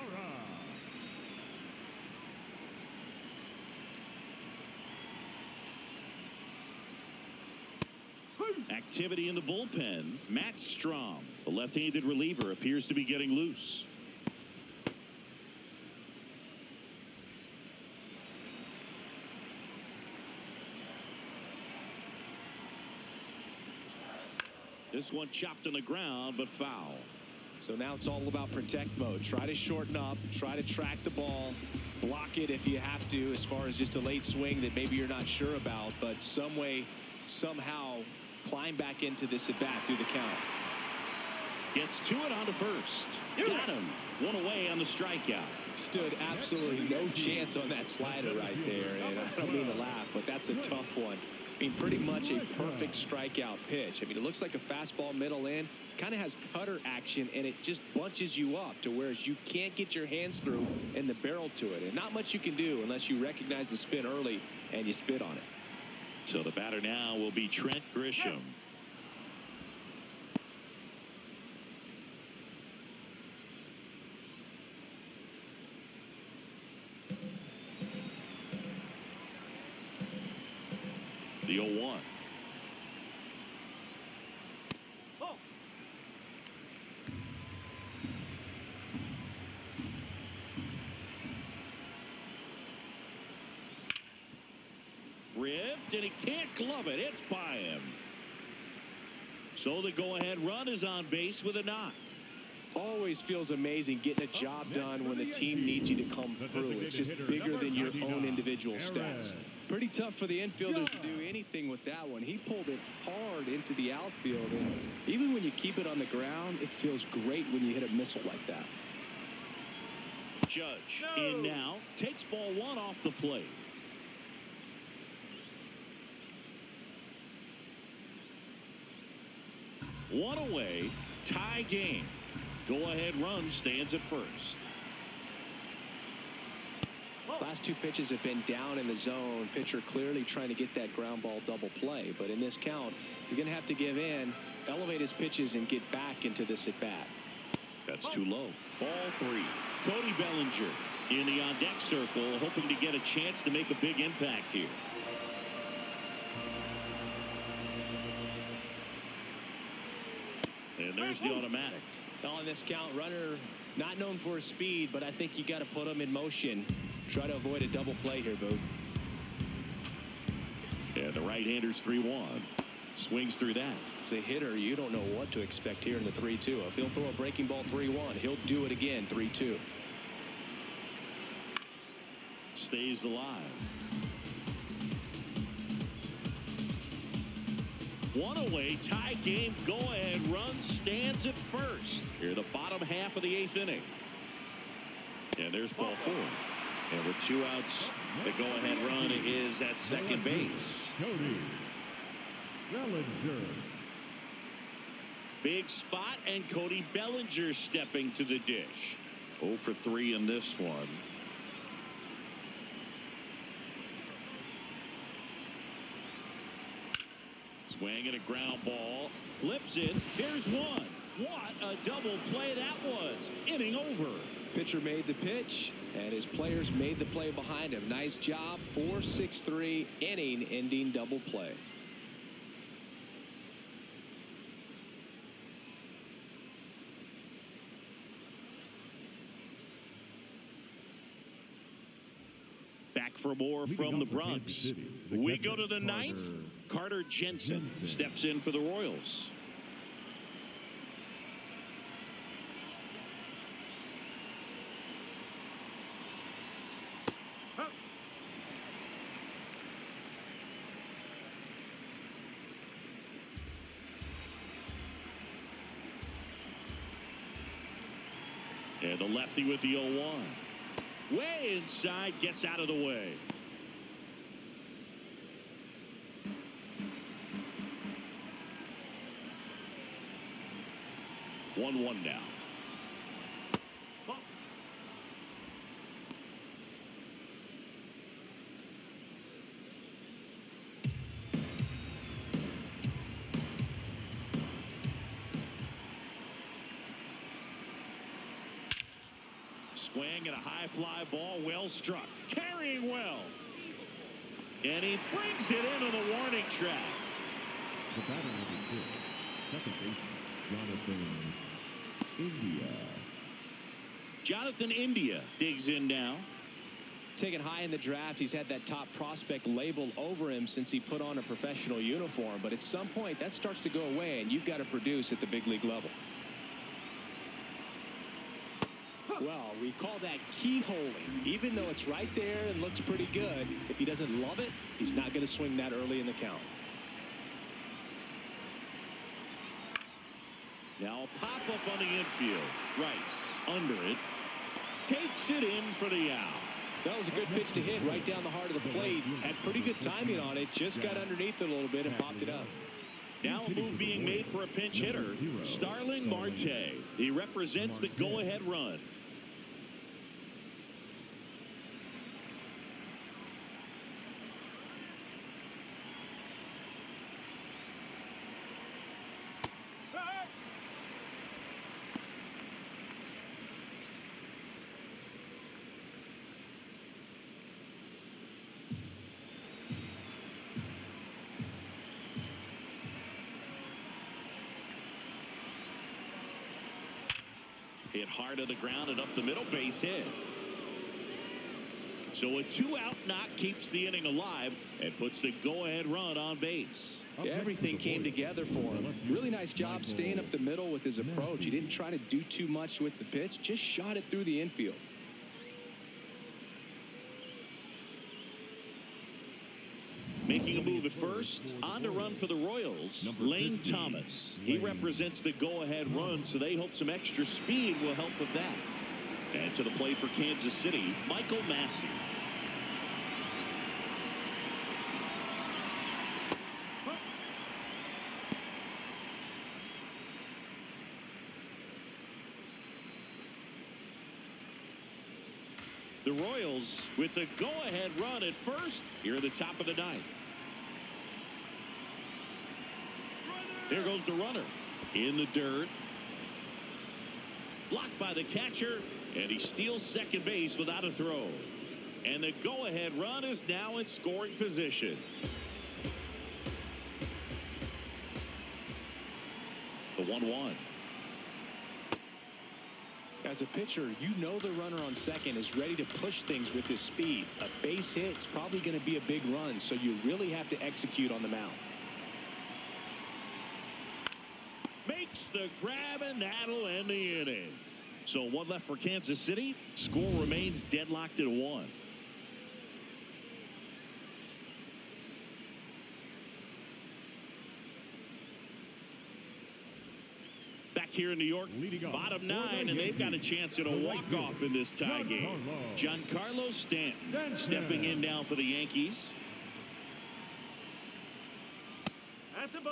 Activity in the bullpen. Matt Strom, the left-handed reliever, appears to be getting loose. This one chopped on the ground, but foul. So now it's all about protect mode. Try to shorten up, try to track the ball, block it if you have to, as far as just a late swing that maybe you're not sure about, but some way, somehow climb back into this at bat through the count. Gets to it on to first. Got him. One away on the strikeout. Stood absolutely no chance on that slider right there. And I don't mean to laugh, but that's a tough one. I mean, pretty much a perfect strikeout pitch. I mean, it looks like a fastball middle in. Kind of has cutter action, and it just bunches you up to where you can't get your hands through and the barrel to it. And not much you can do unless you recognize the spin early and you spit on it. So the batter now will be Trent Grisham. The 0-1. Ripped, and he can't glove it. It's by him. So the go-ahead run is on base with a knock. Always feels amazing getting a job done when the team needs you to come through. It's just bigger than your own individual stats. Pretty tough for the infielders to do anything with that one. He pulled it hard into the outfield, and even when you keep it on the ground, it feels great when you hit a missile like that. Judge in now, takes ball one off the plate. One away, tie game. Go-ahead run stands at first. Last two pitches have been down in the zone. Pitcher clearly trying to get that ground ball double play. But in this count, he's going to have to give in, elevate his pitches, and get back into this at-bat. That's too low. Ball three. Cody Bellinger in the on-deck circle, hoping to get a chance to make a big impact here. And there's the automatic. On this count, runner not known for his speed, but I think you got to put him in motion. Try to avoid a double play here, Boo. And the right-hander's 3-1. Swings through that. As a hitter, you don't know what to expect here in the 3-2. If he'll throw a breaking ball 3-1, he'll do it again 3-2. Stays alive. One away, tie game, go-ahead run stands at first. Here, the bottom half of the eighth inning. And there's ball four. And with two outs, the go-ahead run is at second base. Cody Bellinger. Big spot, and Cody Bellinger stepping to the dish. 0 for 3 in this one. Swing and a ground ball. Flips it. Here's one. What a double play that was. Inning over. Pitcher made the pitch, and his players made the play behind him. Nice job. 4-6-3 inning-ending double play. Back for more from the Bronx. We go to the ninth. Carter Jensen steps in for the Royals. And the lefty with the 0-1. Way inside, gets out of the way. One now. Swing and a high fly ball, well struck. Carrying well. And he brings it into the warning track. The batter number 2, second baseman, Jonathan India digs in now. Taken high in the draft, he's had that top prospect label over him since he put on a professional uniform. But at some point, that starts to go away, and you've got to produce at the big league level. Well, we call that keyholing. Even though it's right there and looks pretty good, if he doesn't love it, he's not going to swing that early in the count. Now a pop-up on the infield. Rice under it. Takes it in for the out. That was a good pitch to hit right down the heart of the plate. Had pretty good timing on it. Just got underneath it a little bit and popped it up. Now a move being made for a pinch hitter. Starling Marte. He represents the go-ahead run. Hit hard to the ground and up the middle, base hit. So a 2-out knock keeps the inning alive and puts the go-ahead run on base. Yeah, everything came together for him. Really nice job staying up the middle with his approach. He didn't try to do too much with the pitch, just shot it through the infield. Making a move at first, on to run for the Royals, Lane Thomas. He represents the go-ahead run, so they hope some extra speed will help with that. And to the plate for Kansas City, Michael Massey. The Royals with the go-ahead run at first here at the top of the ninth. There goes the runner in the dirt. Blocked by the catcher, and he steals second base without a throw. And the go-ahead run is now in scoring position. The 1-1. As a pitcher, you know the runner on second is ready to push things with his speed. A base hit is probably going to be a big run, so you really have to execute on the mound. Makes the grab, and that'll end the inning. So one left for Kansas City. Score remains deadlocked at 1. Back here in New York, bottom 9, and they've got a chance at a walk-off in this tie game. Giancarlo Stanton stepping in now for the Yankees.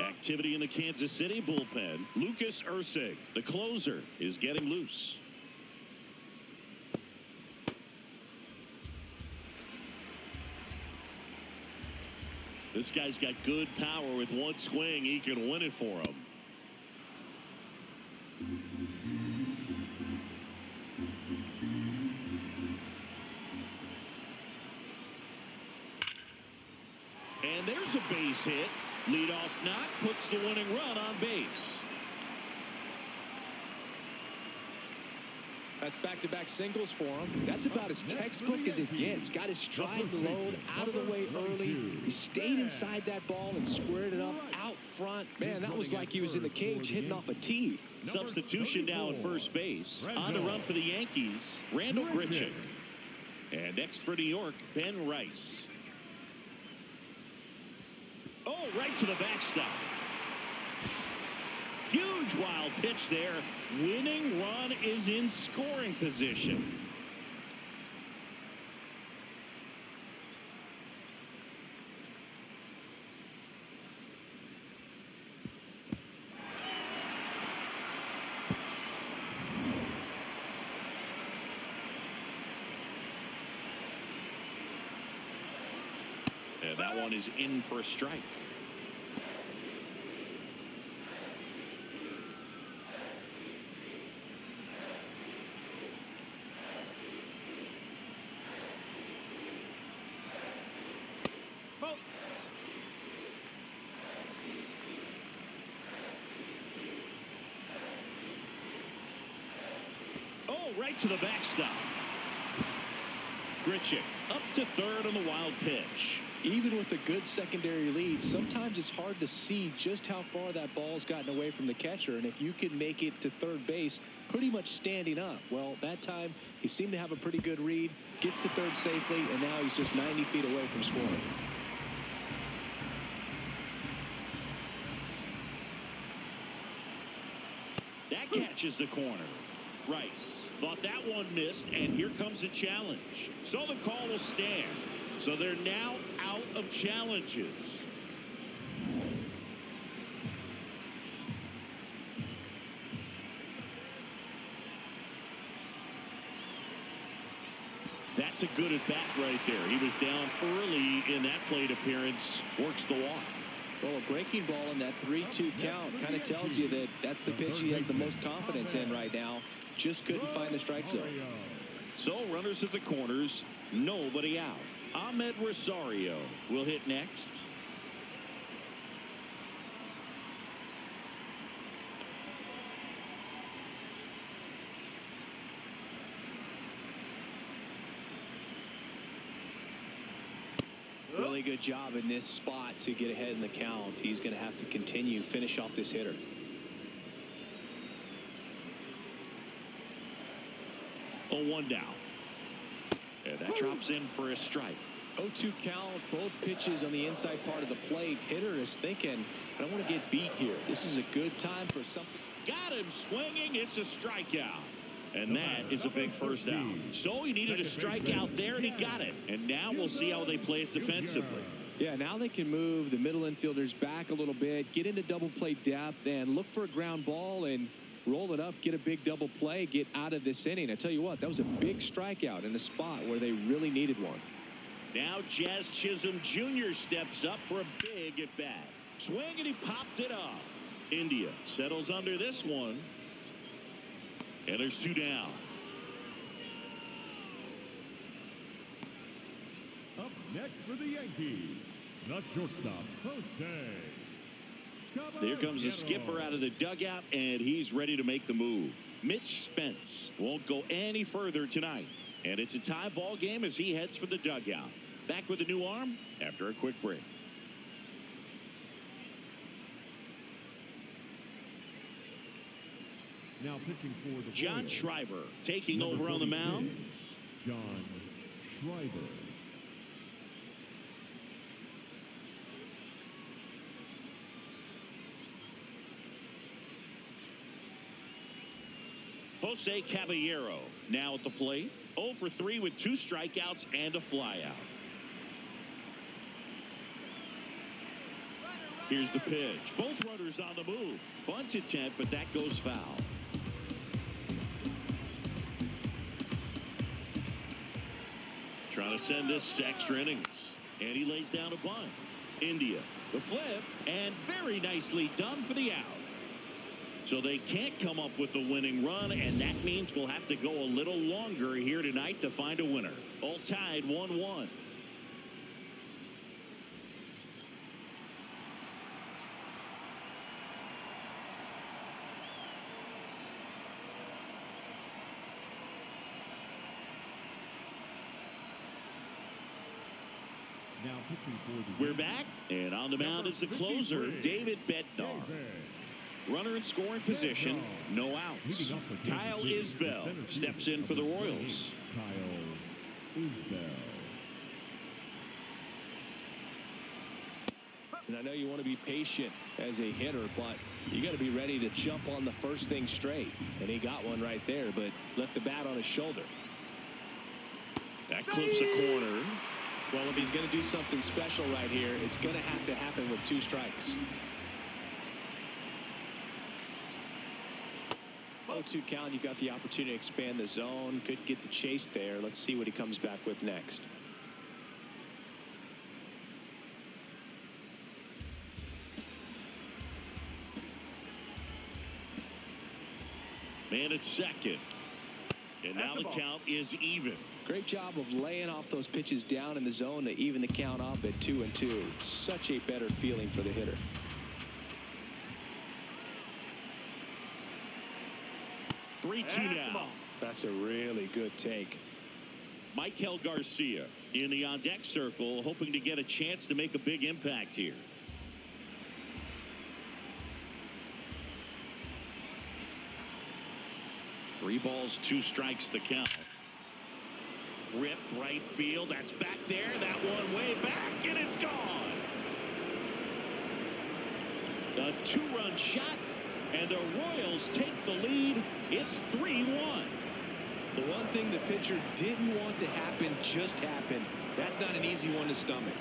Activity in the Kansas City bullpen. Lucas Ursig, the closer, is getting loose. This guy's got good power. With one swing, he can win it for him. And there's a base hit. Leadoff knock puts the winning run on base. That's back-to-back singles for him. That's about as textbook as it gets. Got his stride load out of the way early. He stayed inside that ball and squared it up out front. Man, that was like he was in the cage hitting off a tee. Substitution now at first base. On the run for the Yankees, Randall Grichuk. And next for New York, Ben Rice. Oh, right to the backstop. Huge wild pitch there. Winning run is in scoring position. And that one is in for a strike. right to the backstop. Grichuk up to third on the wild pitch. Even with a good secondary lead, sometimes it's hard to see just how far that ball's gotten away from the catcher. And if you can make it to third base pretty much standing up, well, that time he seemed to have a pretty good read, gets to third safely, and now he's just 90 feet away from scoring. That catches the corner. Rice thought that one missed, and here comes a challenge. So the call will stand. So they're now out of challenges. That's a good at bat right there. He was down early in that plate appearance. Works the walk. Well, a breaking ball in that 3-2 count kind of tells you that that's the pitch he has the most confidence in right now. Just couldn't find the strike zone. So runners at the corners, nobody out. Ahmed Rosario will hit next. Really good job in this spot to get ahead in the count. He's going to have to continue, finish off this hitter. Oh, 1 down. And that drops in for a strike. 0-2 count, both pitches on the inside part of the plate. Hitter is thinking, I don't want to get beat here. This is a good time for something. Got him swinging. It's a strikeout. And that is a big first out. So he needed a strikeout there, and he got it. And now we'll see how they play it defensively. Yeah, now they can move the middle infielders back a little bit, get into double play depth, and look for a ground ball and roll it up, get a big double play, get out of this inning. I tell you what, that was a big strikeout in the spot where they really needed one. Now Jazz Chisholm Jr. steps up for a big at bat. Swing, and he popped it up. India settles under this one. And there's 2 down. Up next for the Yankees, the shortstop, Jose. There comes the skipper out of the dugout, and he's ready to make the move. Mitch Spence won't go any further tonight. And it's a tie ball game as he heads for the dugout. Back with a new arm after a quick break. Now pitching for the John Royals, Schreiber taking over on the mound. John Schreiber. Jose Caballero now at the plate. 0 for 3 with 2 strikeouts and a flyout. Here's the pitch. Both runners on the move. Bunt attempt, but that goes foul. Trying to send this to extra innings. And he lays down a bunt. India, the flip, and very nicely done for the out. So they can't come up with the winning run, and that means we'll have to go a little longer here tonight to find a winner. All tied 1-1. Now pitching for the We're back, and on the mound is the closer, David Bednar. Runner in scoring position, no outs. Kyle Isbell steps in for the Royals. Kyle Isbell. And I know you want to be patient as a hitter, but you got to be ready to jump on the first thing straight. And he got one right there, but left the bat on his shoulder. That clips a corner. Well, if he's going to do something special right here, it's going to have to happen with 2 strikes. 0-2 count, you've got the opportunity to expand the zone. Could get the chase there. Let's see what he comes back with next. Man at second. And now the count is even. Great job of laying off those pitches down in the zone to even the count up at 2-2. Such a better feeling for the hitter. 3-2 now. That's a really good take. Michael Garcia in the on-deck circle, hoping to get a chance to make a big impact here. Three balls, two strikes the count. Ripped right field. That's back there. That one way back, and it's gone. A two-run shot, and the Royals take the lead. It's 3-1. The one thing the pitcher didn't want to happen just happened. That's not an easy one to stomach.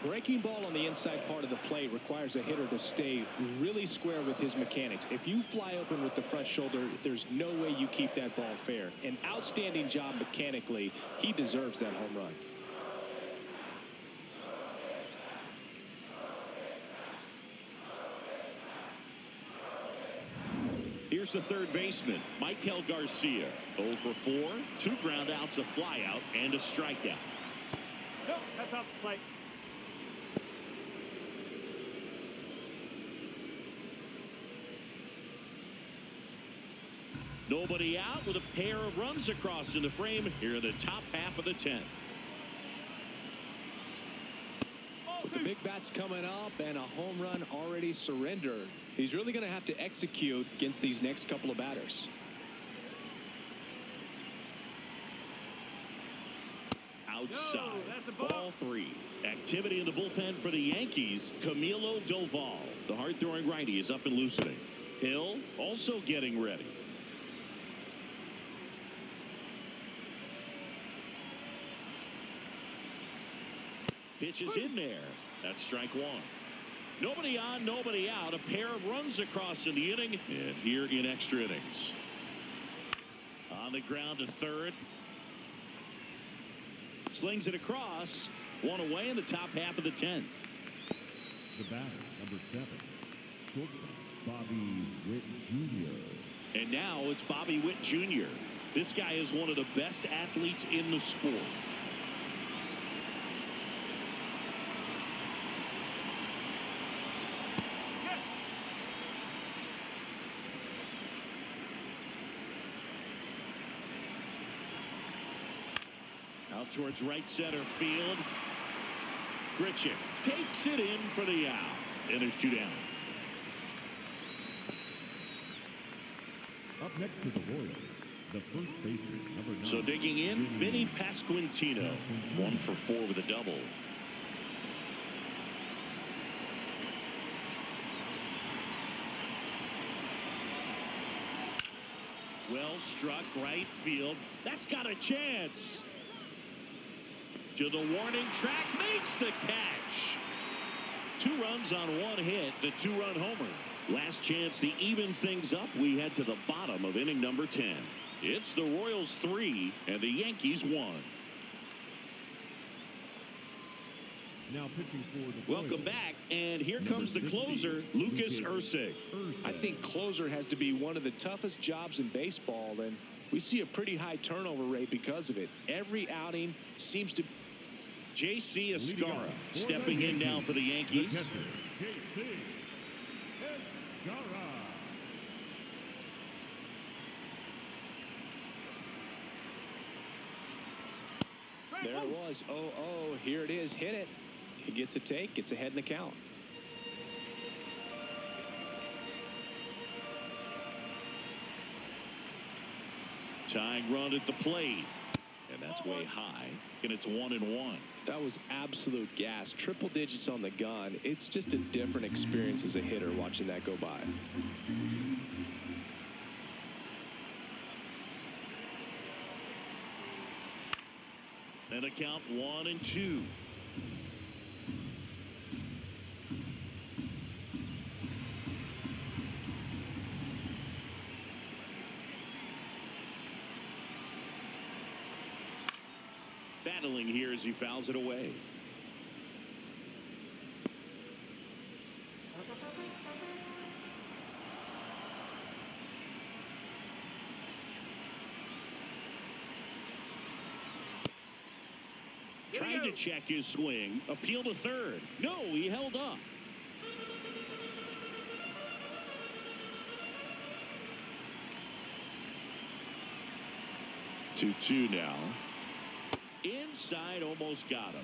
Breaking ball on the inside part of the plate requires a hitter to stay really square with his mechanics. If you fly open with the front shoulder, there's no way you keep that ball fair. An outstanding job mechanically. He deserves that home run. Here's the third baseman, Michael Garcia. 0 for 4, 2 ground outs, a fly out, and a strikeout. Nope, that's off the plate. Nobody out with a pair of runs across in the frame here in the top half of the 10th. With the big bats coming up and a home run already surrendered, he's really going to have to execute against these next couple of batters. Outside, no, that's a ball. ball 3. Activity in the bullpen for the Yankees. Camilo Doval, the hard-throwing righty, is up and loosening. Hill also getting ready. Pitch is in there. That's strike 1. Nobody on, nobody out. A pair of runs across in the inning, and here in extra innings. On the ground to third. Slings it across. One away in the top half of the 10th. The batter, number 7, shortstop Bobby Witt Jr. And now it's Bobby Witt Jr. This guy is one of the best athletes in the sport. Out towards right center field. Grichuk takes it in for the out. And there's 2 down. Up next to the Royals, the first baseman, number 9. So digging in, Vinny Pasquantino. 1 for 4 with a double. Well struck right field. That's got a chance. To the warning track, makes the catch. 2 runs on 1 hit, the 2-run homer. Last chance to even things up. We head to the bottom of inning number 10. It's the Royals 3 and the Yankees 1. Now pitching for the Welcome Royals. back, and here comes the closer, Lucas Ursig. I think closer has to be one of the toughest jobs in baseball, and we see a pretty high turnover rate because of it. Every outing seems to... J.C. Escarra stepping in now for the Yankees. J.C. Escarra. There it was. Oh, here it is. Hit it. He gets a take, gets ahead in the count. Tying run at the plate. And that's way high. And it's 1-1. That was absolute gas. Triple digits on the gun. It's just a different experience as a hitter watching that go by. And a count 1-2. Battling here as he fouls it away. Trying to check his swing. Appeal to third. No, he held up. Two now. Inside, almost got him.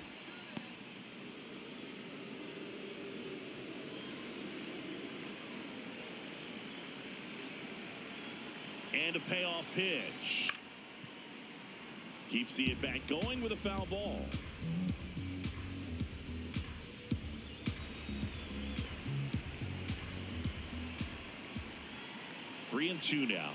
And a payoff pitch. Keeps the at-bat going with a foul ball. Three and two now.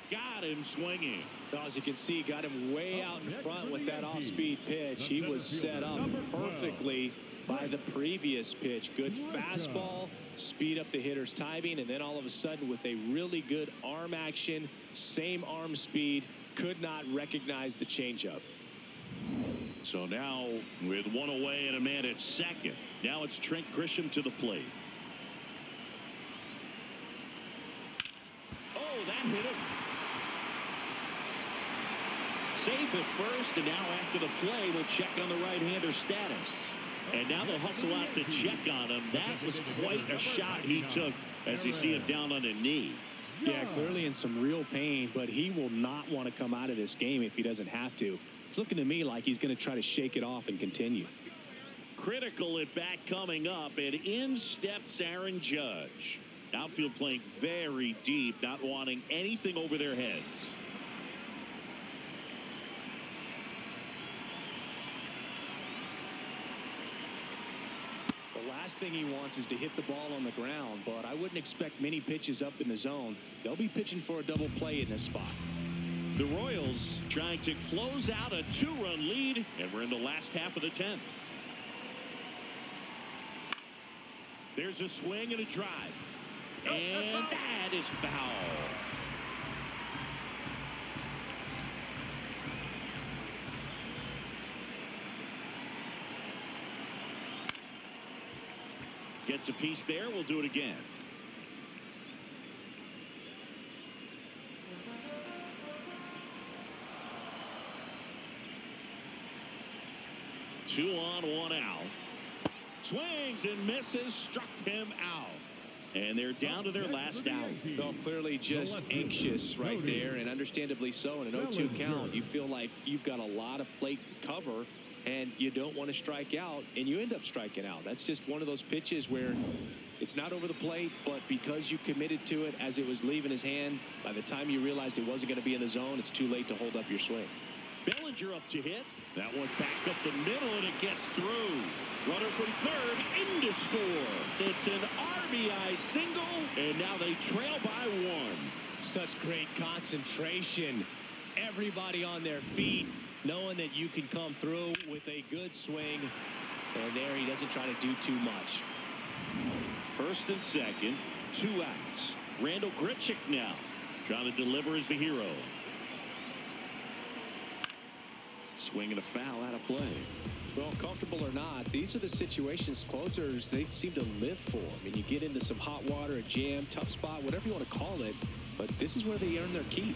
Got him swinging. As you can see, got him way out in front with that off-speed pitch. He was set up perfectly by the previous pitch. Good fastball, speed up the hitter's timing, and then all of a sudden with a really good arm action, same arm speed, could not recognize the changeup. So now with one away and a man at second, now it's Trent Grisham to the plate. Oh, that hit him. Safe at first, and now after the play, we'll check on the right-hander status. And now they'll hustle out to check on him. That was quite a shot he took as you see him down on a knee. Yeah, clearly in some real pain, but he will not want to come out of this game if he doesn't have to. It's looking to me like he's going to try to shake it off and continue. Critical at bat coming up, and in steps Aaron Judge. Outfield playing very deep, not wanting anything over their heads. The last thing he wants is to hit the ball on the ground, but I wouldn't expect many pitches up in the zone. They'll be pitching for a double play in this spot. The Royals trying to close out a two-run lead, and we're in the last half of the 10th. There's a swing and a drive. And that is foul. Gets a piece there. We'll do it again. Two on, one out. Swings and misses, struck him out. And they're down to their last out. Well, clearly just anxious right there, and understandably so. In an 0-2 count, you feel like you've got a lot of plate to cover, and you don't want to strike out, and you end up striking out. That's just one of those pitches where it's not over the plate, but because you committed to it as it was leaving his hand, by the time you realized it wasn't going to be in the zone, it's too late to hold up your swing. Bellinger up to hit. That one back up the middle, and it gets through. Runner from third, in to score. It's an RBI single, and now they trail by one. Such great concentration. Everybody on their feet, knowing that you can come through with a good swing. And there he doesn't try to do too much. First and second, two outs. Randall Grichuk now trying to deliver as the hero. Swing and a foul out of play. Well, comfortable or not, these are the situations closers they seem to live for. I mean, you get into some hot water, a jam, tough spot, whatever you want to call it, but this is where they earn their keep.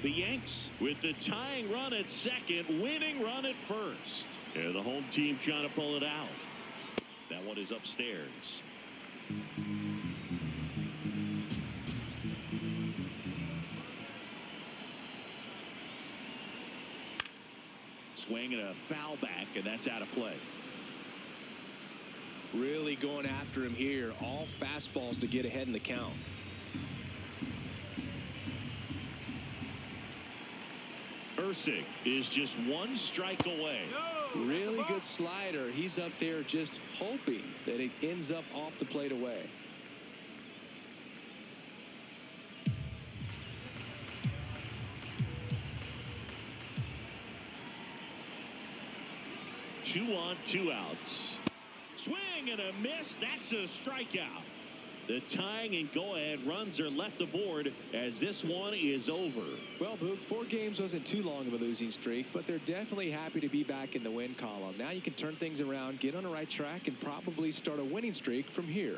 The Yanks with the tying run at second, winning run at first. And the home team trying to pull it out. That one is upstairs. Swing and a foul back, and that's out of play. Really going after him here. All fastballs to get ahead in the count. Erceg is just one strike away. Really good slider. He's up there just hoping that it ends up off the plate away. Two on, two outs. Swing and a miss. That's a strikeout. The tying and go-ahead runs are left aboard as this one is over. Well, Boog, 4 games wasn't too long of a losing streak, but they're definitely happy to be back in the win column. Now you can turn things around, get on the right track, and probably start a winning streak from here.